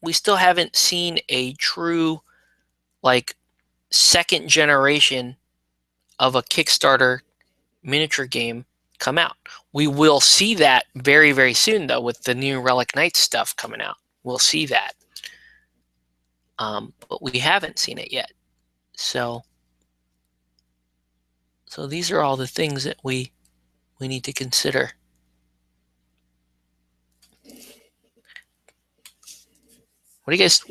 haven't seen a true like second generation of a Kickstarter miniature game come out. We will see that very, very soon, though, with the new Relic Knights stuff coming out. We'll see that. But we haven't seen it yet. So these are all the things that we need to consider. What do you guys?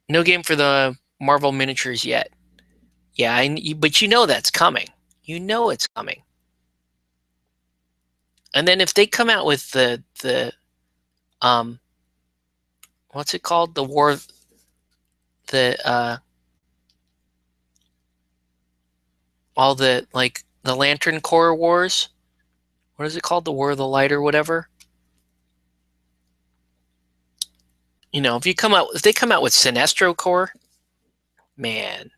No game for the Marvel miniatures yet. Yeah, but you know that's coming. You know it's coming. And then if they come out with the what's it called? The war, all the like the Lantern Corps wars. What is it called? The War of the Light or whatever. If they come out with Sinestro Corps, man,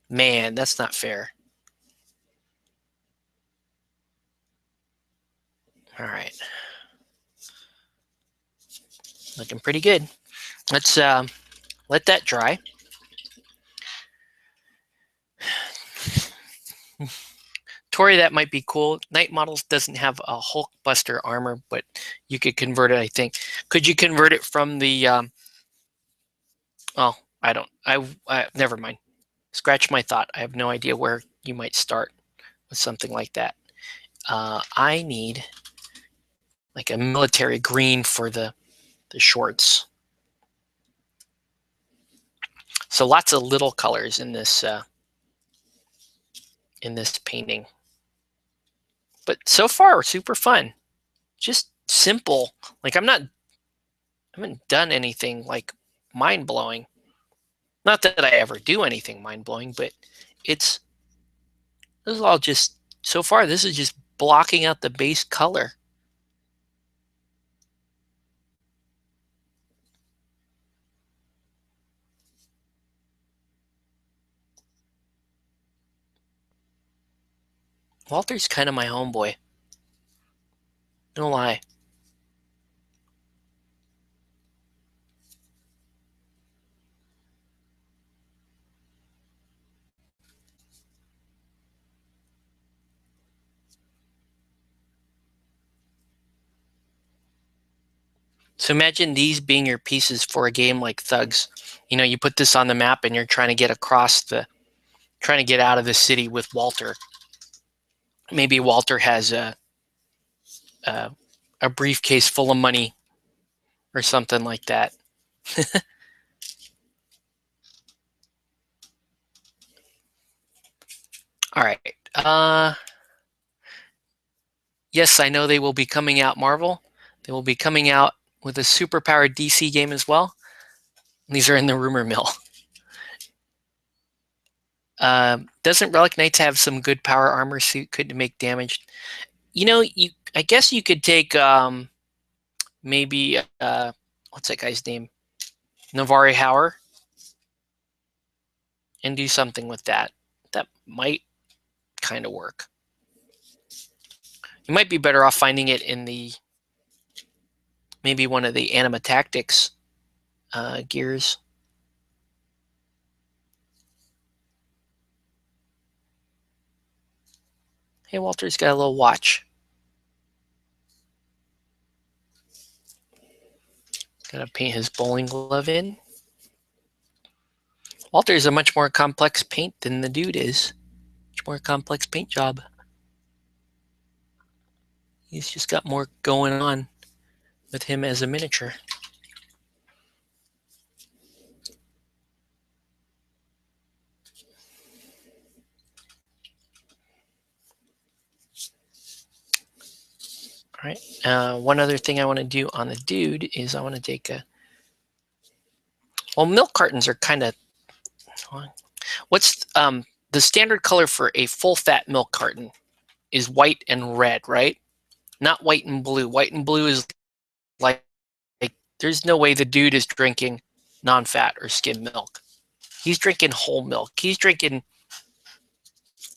that's not fair. All right, looking pretty good. Let's let that dry. Tori, that might be cool. Night Models doesn't have a Hulkbuster armor, but you could convert it, I think. Could you convert it from the oh, I don't. I never mind. Scratch my thought. I have no idea where you might start with something like that. I need like a military green for the shorts. So lots of little colors in this painting. But so far, super fun. Just simple. Like I haven't done anything like mind-blowing. Not that I ever do anything mind-blowing, but this is all just, so far, this is just blocking out the base color. Walter's kind of my homeboy. No lie. So imagine these being your pieces for a game like Thugs. You put this on the map and you're trying to get out of the city with Walter. Maybe Walter has a briefcase full of money or something like that. All right. Yes, I know they will be coming out, Marvel. They will be coming out with a superpowered DC game as well. These are in the rumor mill. Doesn't Relic Knights have some good power armor suit? Could make damage. I guess you could take maybe what's that guy's name? Navari Hauer, and do something with that. That might kind of work. You might be better off finding it in maybe one of the Anima Tactics gears. Hey, Walter's got a little watch. Gotta paint his bowling glove in. Walter's a much more complex paint than the dude is. Much more complex paint job. He's just got more going on with him as a miniature. All right. One other thing I want to do on the dude is I want to take Well, milk cartons are kind of, what's the standard color for a full fat milk carton is white and red, right? Not white and blue. White and blue is like there's no way the dude is drinking non-fat or skim milk. He's drinking whole milk. He's drinking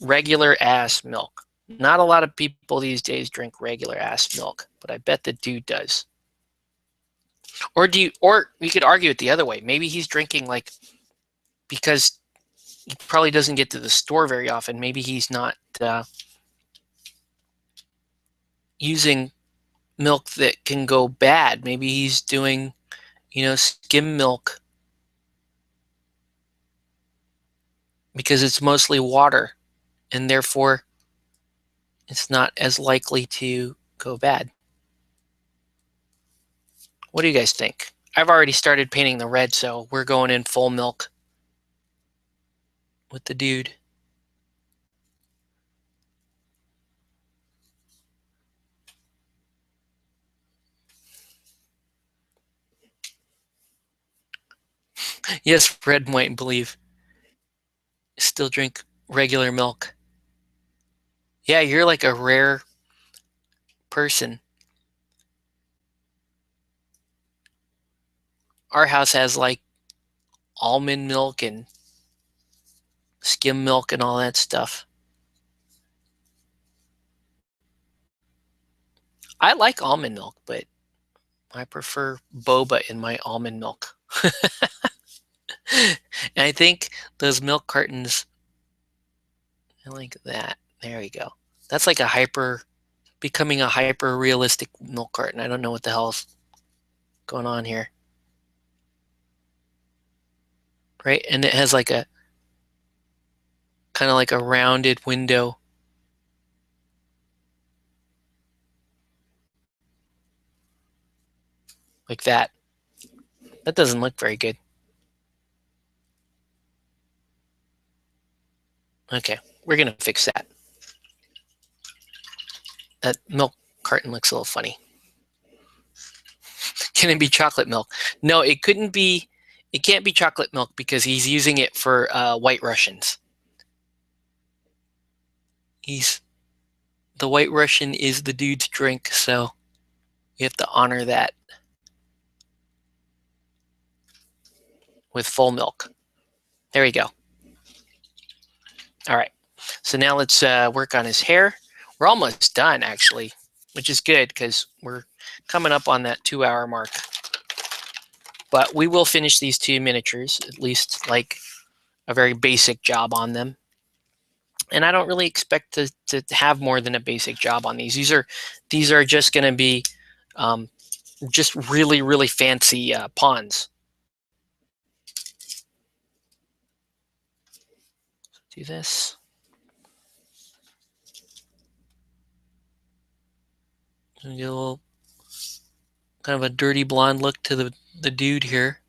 regular ass milk. Not a lot of people these days drink regular ass milk, but I bet the dude does. Or you could argue it the other way. Maybe he's drinking like, because he probably doesn't get to the store very often. Maybe he's not using milk that can go bad. Maybe he's doing, skim milk because it's mostly water and therefore it's not as likely to go bad. What do you guys think? I've already started painting the red, so we're going in full milk with the dude. Yes, red, white, and believe. Still drink regular milk. Yeah, you're like a rare person. Our house has like almond milk and skim milk and all that stuff. I like almond milk, but I prefer boba in my almond milk. And I think those milk cartons, I like that. There you go. That's like becoming a hyper realistic milk carton. I don't know what the hell's going on here. Right? And it has like a kind of like a rounded window. Like that. That doesn't look very good. Okay, we're gonna fix that. That milk carton looks a little funny. Can it be chocolate milk? No, it couldn't be. It can't be chocolate milk because he's using it for White Russians. The White Russian is the dude's drink, so we have to honor that with full milk. There you go. All right. So now let's work on his hair. We're almost done, actually, which is good because we're coming up on that 2-hour mark. But we will finish these 2 miniatures, at least like a very basic job on them. And I don't really expect to have more than a basic job on these. These are just going to be just really, really fancy pawns. Do this. And get a little kind of a dirty blonde look to the dude here.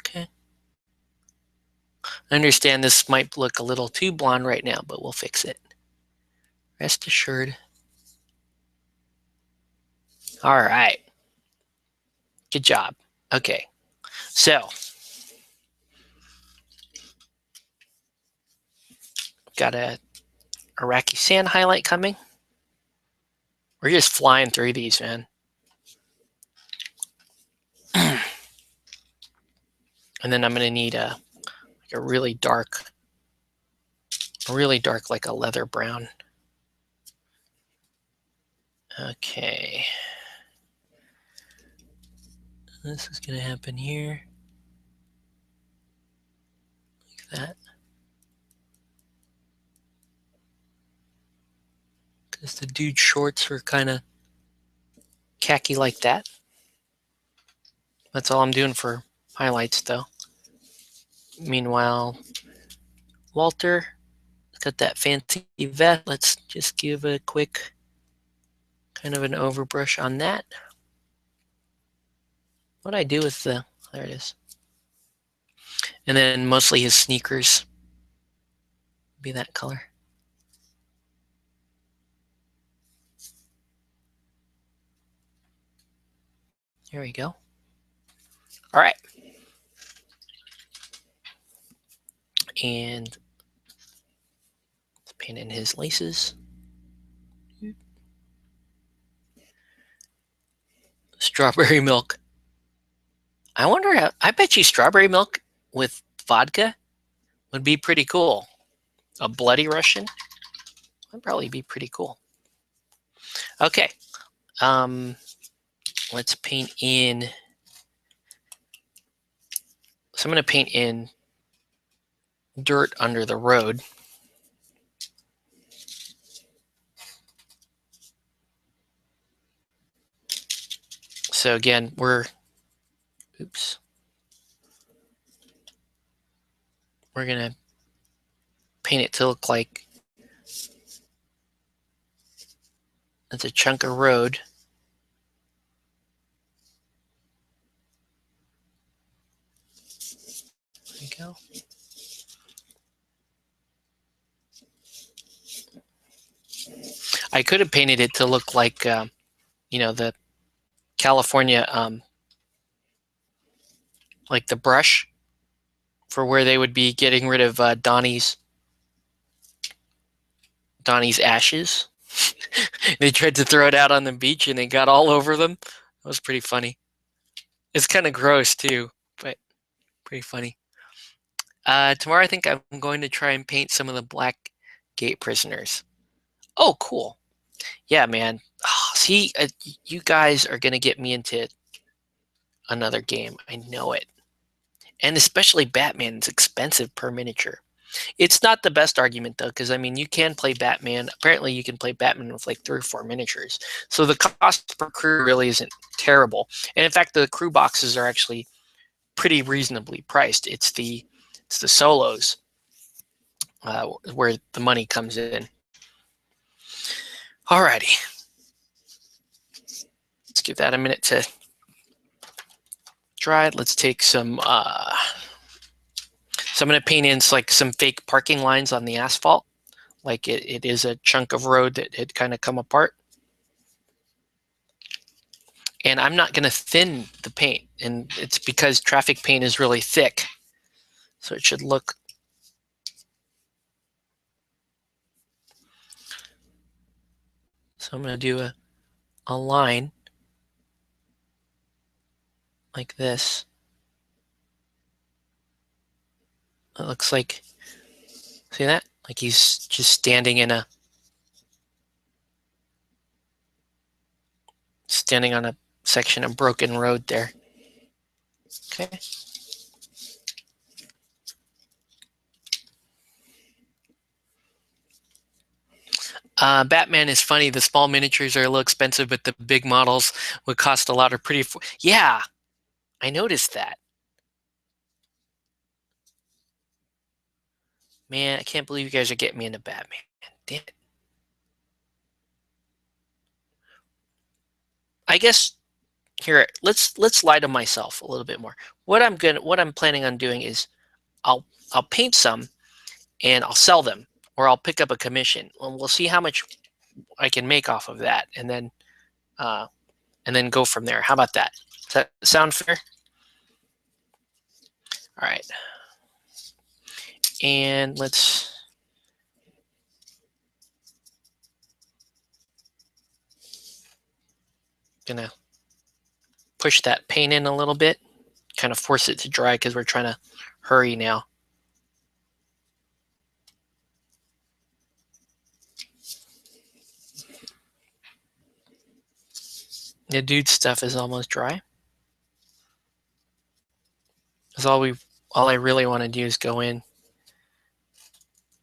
Okay. I understand this might look a little too blonde right now, but we'll fix it. Rest assured. All right. Good job. Okay. So, got a Iraqi sand highlight coming. We're just flying through these, man. And then I'm going to need a really dark, like a leather brown. Okay. This is going to happen here. Like that. Because the dude's shorts are kind of khaki like that. That's all I'm doing for highlights, though. Meanwhile, Walter got that fancy vest. Let's just give a quick kind of an overbrush on that. What'd I do with there it is. And then mostly his sneakers be that color. There we go. All right. And let's paint in his laces. Strawberry milk. I wonder how, I bet you strawberry milk with vodka would be pretty cool. A bloody Russian would probably be pretty cool. Okay. Let's paint in. So I'm going to paint in dirt under the road. So again, we're going to paint it to look like it's a chunk of road. There we go. I could have painted it to look like, the California, like the brush for where they would be getting rid of Donnie's ashes. They tried to throw it out on the beach and it got all over them. That was pretty funny. It's kind of gross too, but pretty funny. Tomorrow I think I'm going to try and paint some of the black gate prisoners. Oh, cool. Yeah, man. Oh, see, you guys are going to get me into another game. I know it. And especially Batman's expensive per miniature. It's not the best argument though, because I mean, you can play Batman. Apparently, you can play Batman with like 3 or 4 miniatures. So the cost per crew really isn't terrible. And in fact, the crew boxes are actually pretty reasonably priced. It's the solos where the money comes in. Alrighty, let's give that a minute to dry. Let's take some. So I'm going to paint in like some fake parking lines on the asphalt, like it is a chunk of road that had kind of come apart. And I'm not going to thin the paint, and it's because traffic paint is really thick, so it should look. So I'm going to do a line like this. It looks like, see that? Like he's just standing on a section of broken road there. Okay. Batman is funny. The small miniatures are a little expensive, but the big models would cost a lot. Are pretty. Yeah, I noticed that. Man, I can't believe you guys are getting me into Batman. Damn it. I guess here, let's lie to myself a little bit more. What I'm planning on doing is I'll paint some and I'll sell them, or I'll pick up a commission, and we'll see how much I can make off of that, and then go from there. How about that? Does that sound fair? All right. And let's gonna push that paint in a little bit, kind of force it to dry because we're trying to hurry now. The dude stuff is almost dry. Because all I really want to do is go in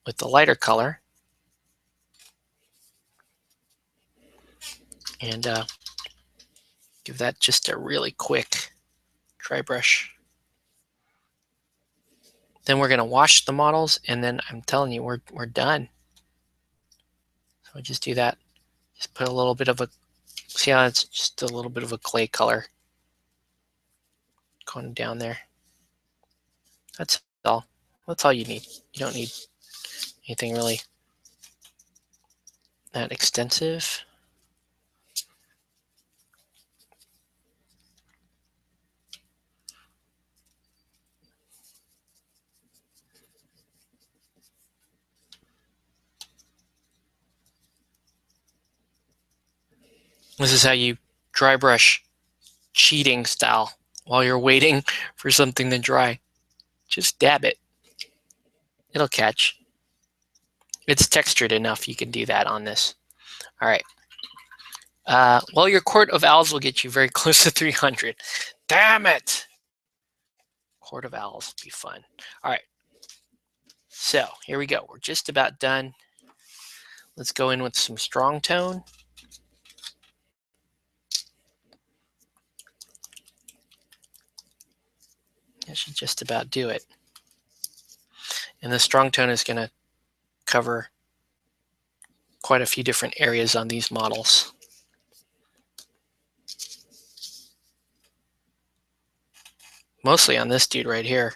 with the lighter color and give that just a really quick dry brush. Then we're going to wash the models, and then I'm telling you, we're done. So I just do that. Just put a little bit of see how it's just a little bit of a clay color going down there. That's all. That's all you need. You don't need anything really that extensive. This is how you dry brush cheating style while you're waiting for something to dry. Just dab it. It'll catch. It's textured enough you can do that on this. All right. Well, your Court of Owls will get you very close to 300. Damn it! Court of Owls will be fun. All right. So here we go. We're just about done. Let's go in with some strong tone. That should just about do it. And the strong tone is going to cover quite a few different areas on these models. Mostly on this dude right here.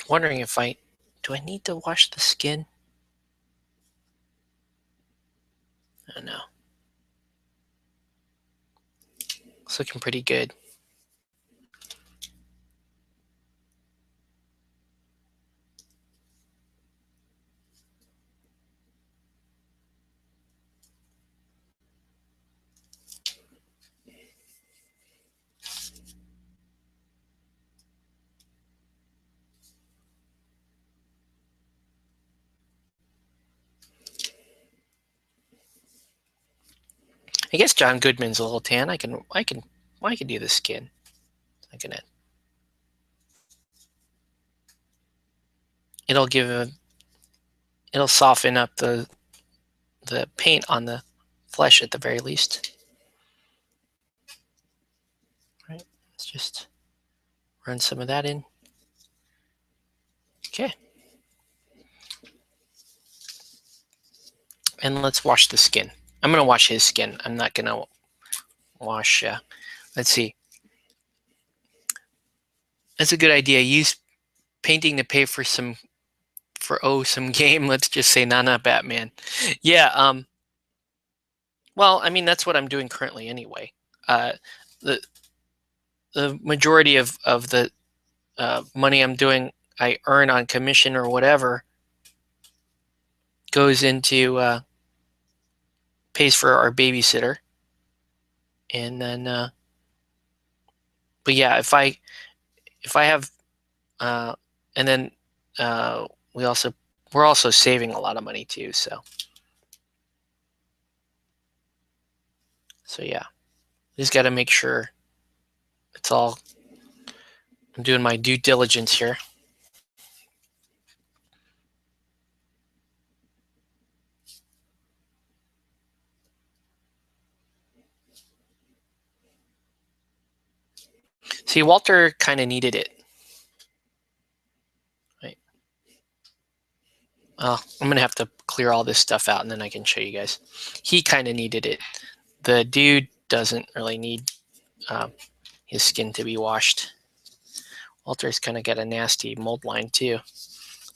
Wondering if do I need to wash the skin? I don't know. It's looking pretty good. I guess John Goodman's a little tan. I can do the skin. It'll soften up the paint on the flesh at the very least. All right, let's just run some of that in. Okay. And let's wash the skin. I'm going to wash his skin. I'm not going to wash, let's see. That's a good idea. Use painting to pay for some game. Let's just say Nana Batman. Yeah, well, I mean, that's what I'm doing currently anyway. The majority of the money I earn on commission or whatever goes into pays for our babysitter. And then, but yeah, if I have, and then we're also saving a lot of money too. So yeah, just got to make sure it's all. I'm doing my due diligence here. See, Walter kind of needed it. Right. I'm going to have to clear all this stuff out and then I can show you guys. He kind of needed it. The dude doesn't really need his skin to be washed. Walter's kind of got a nasty mold line too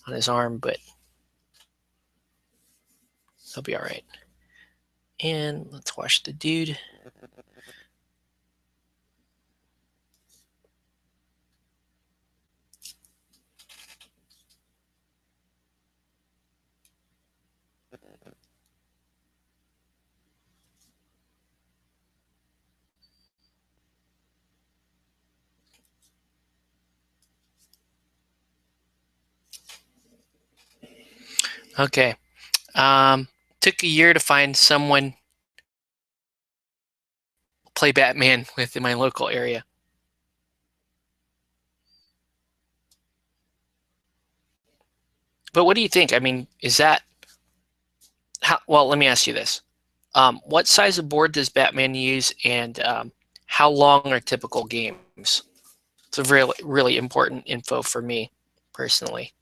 on his arm, but he'll be all right. And let's wash the dude. Okay. Took a year to find someone to play Batman with in my local area. But what do you think? I mean, is that well, let me ask you this. What size of board does Batman use, and how long are typical games? It's a really, really important info for me personally.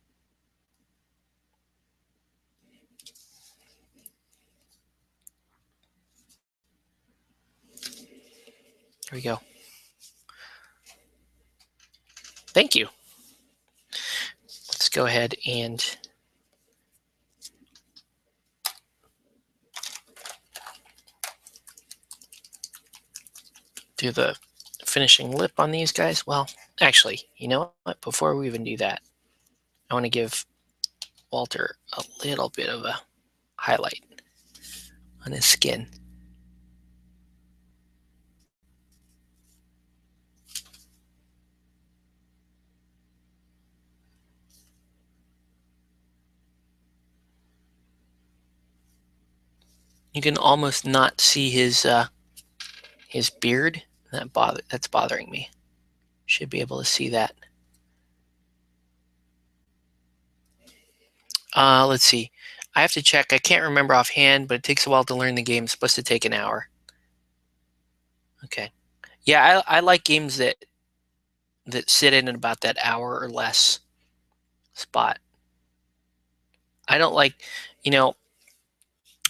Here we go. Thank you. Let's go ahead and do the finishing lip on these guys. Well, actually, you know what? Before we even do that, I want to give Walter a little bit of a highlight on his skin. You can almost not see his beard. That's bothering me. Should be able to see that. Let's see. I have to check. I can't remember offhand, but it takes a while to learn the game. It's supposed to take an hour. Okay. Yeah, I like games that sit in about that hour or less spot. I don't like, you know,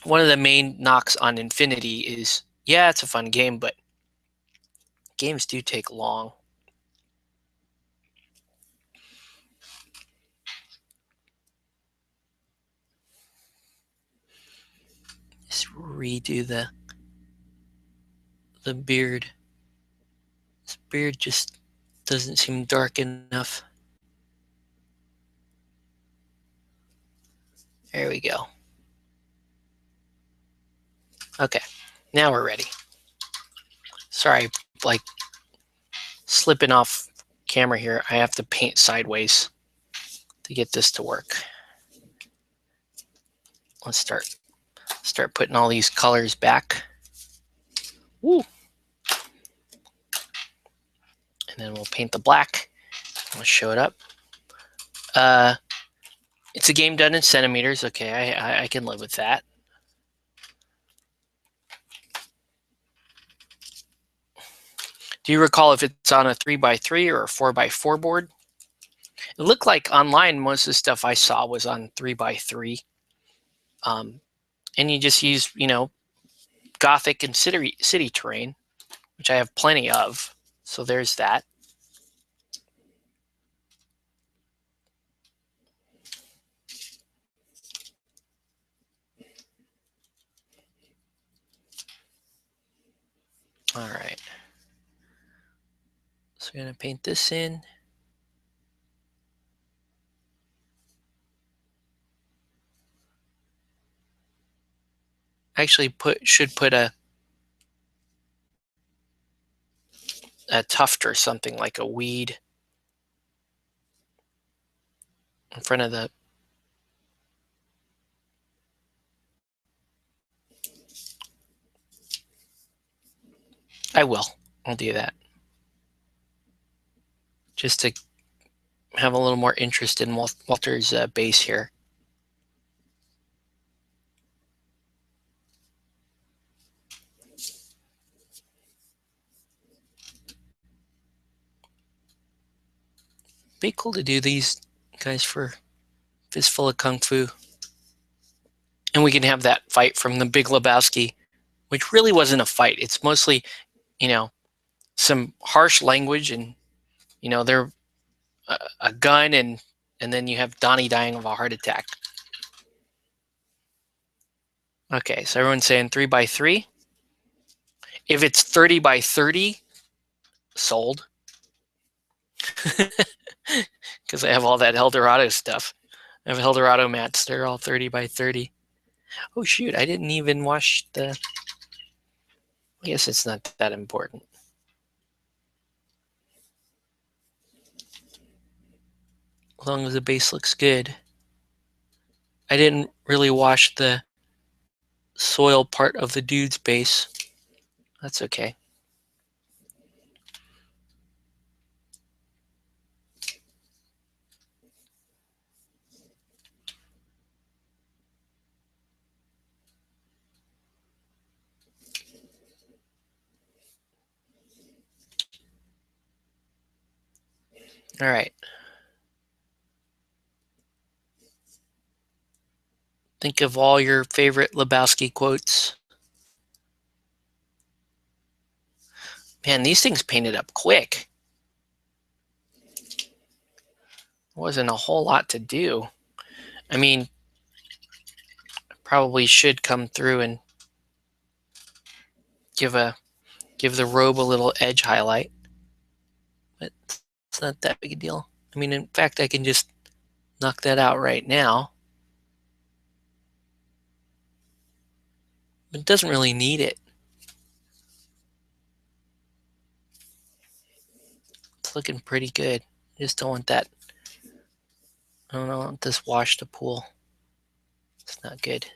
one of the main knocks on Infinity is, yeah, it's a fun game, but games do take long. Just redo the beard. This beard just doesn't seem dark enough. There we go. Okay, now we're ready. Sorry, like slipping off camera here. I have to paint sideways to get this to work. Let's start putting all these colors back. Woo. And then we'll paint the black. We'll show it up. It's a game done in centimeters. Okay, I can live with that. Do you recall if it's on a 3x3 or a 4x4 board? It looked like online most of the stuff I saw was on 3x3. And you just use, Gothic and city terrain, which I have plenty of. So there's that. All right. So we're going to paint this in. Actually should put a tuft or something like a weed in front of the. I will. I'll do that. Just to have a little more interest in Walter's base here. Be cool to do these guys for Fistful of Kung Fu. And we can have that fight from the Big Lebowski, which really wasn't a fight. It's mostly, some harsh language, and they're a gun, and then you have Donnie dying of a heart attack. Okay, so everyone's saying 3x3. If it's 30x30, sold. Because I have all that Eldorado stuff. I have Eldorado mats. They're all 30x30. Oh shoot, I didn't even wash the. I guess it's not that important. As long as the base looks good. I didn't really wash the soil part of the dude's base. That's okay. All right. Think of all your favorite Lebowski quotes. Man, these things painted up quick. Wasn't a whole lot to do. I mean, probably should come through and give the robe a little edge highlight, but it's not that big a deal. I mean, in fact, I can just knock that out right now. But it doesn't really need it. It's looking pretty good. I just don't want that. I don't want this wash to pool. It's not good.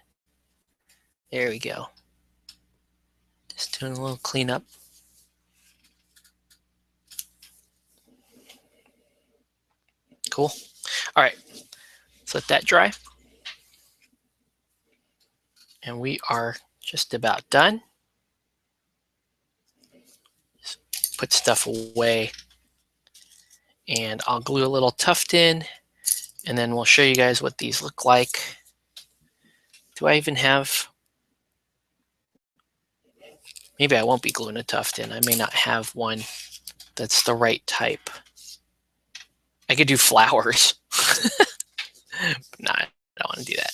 There we go. Just doing a little cleanup. Cool. All right. Let's let that dry. And we are just about done. Just put stuff away. And I'll glue a little tuft in, and then we'll show you guys what these look like. Do I even have... Maybe I won't be gluing a tuft in. I may not have one that's the right type. I could do flowers. Nah, I don't want to do that.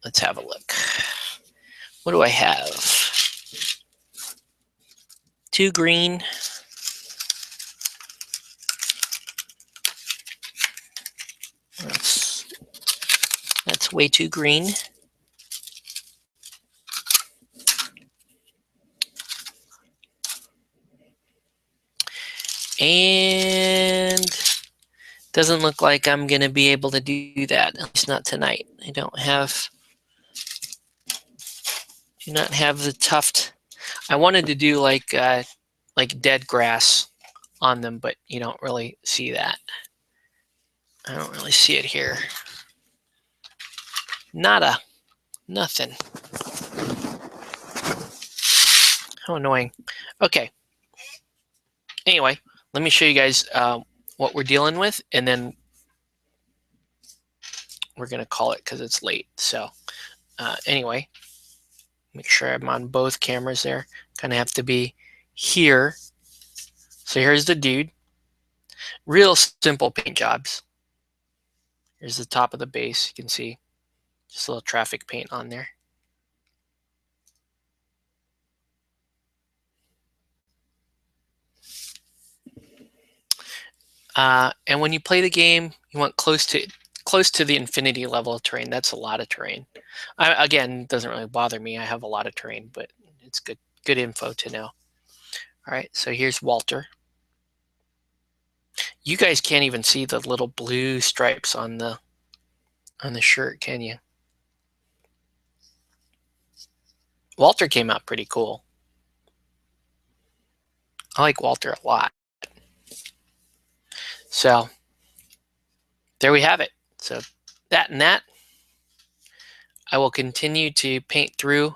Let's have a look. What do I have? 2 green. That's way too green. And doesn't look like I'm going to be able to do that, at least not tonight. I do not have the tuft. I wanted to do like dead grass on them, but you don't really see that. I don't really see it here. Nada. Nothing. How annoying. Okay. Anyway, let me show you guys what we're dealing with, and then we're going to call it because it's late. So anyway, make sure I'm on both cameras there. Kind of have to be here. So here's the dude. Real simple paint jobs. Here's the top of the base. You can see just a little traffic paint on there. And when you play the game, you want close to the infinity level of terrain. That's a lot of terrain. Again, it doesn't really bother me. I have a lot of terrain, but it's good info to know. All right, so here's Walter. You guys can't even see the little blue stripes on the shirt, can you? Walter came out pretty cool. I like Walter a lot. So there we have it. So that and that. I will continue to paint through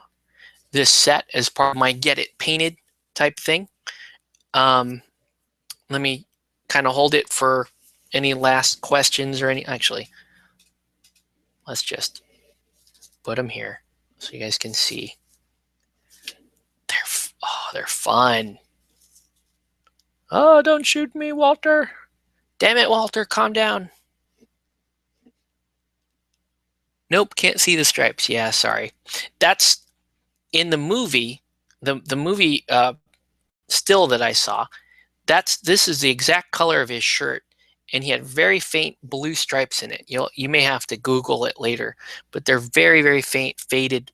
this set as part of my get it painted type thing. Let me kind of hold it for any last questions or any. Actually, let's just put them here so you guys can see. They're fun. Oh, don't shoot me, Walter. Damn it, Walter, calm down. Nope, can't see the stripes. Yeah, sorry. That's in the movie, the movie still that I saw. This is the exact color of his shirt, and he had very faint blue stripes in it. You may have to Google it later, but they're very, very faint, faded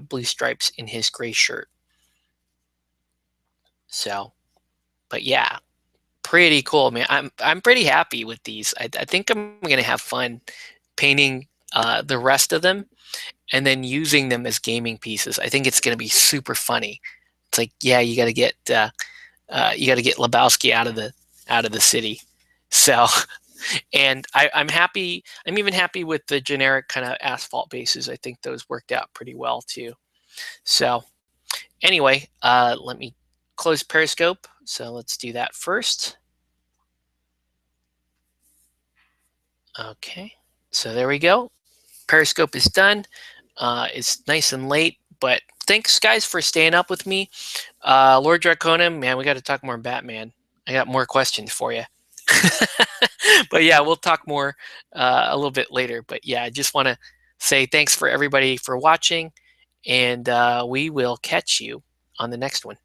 blue stripes in his gray shirt. So, but yeah, pretty cool, man. I'm pretty happy with these. I think I'm gonna have fun painting the rest of them and then using them as gaming pieces. I think it's gonna be super funny. It's like, yeah, you got to get Lebowski out of the city. So, and I'm happy. I'm even happy with the generic kind of asphalt bases. I think those worked out pretty well too. So, anyway, let me close Periscope. So let's do that first. Okay, so there we go. Periscope is done. It's nice and late, but thanks guys for staying up with me. Lord Draconum, man, we got to talk more Batman. I got more questions for you. But yeah, we'll talk more a little bit later. But yeah, I just want to say thanks for everybody for watching, and we will catch you on the next one.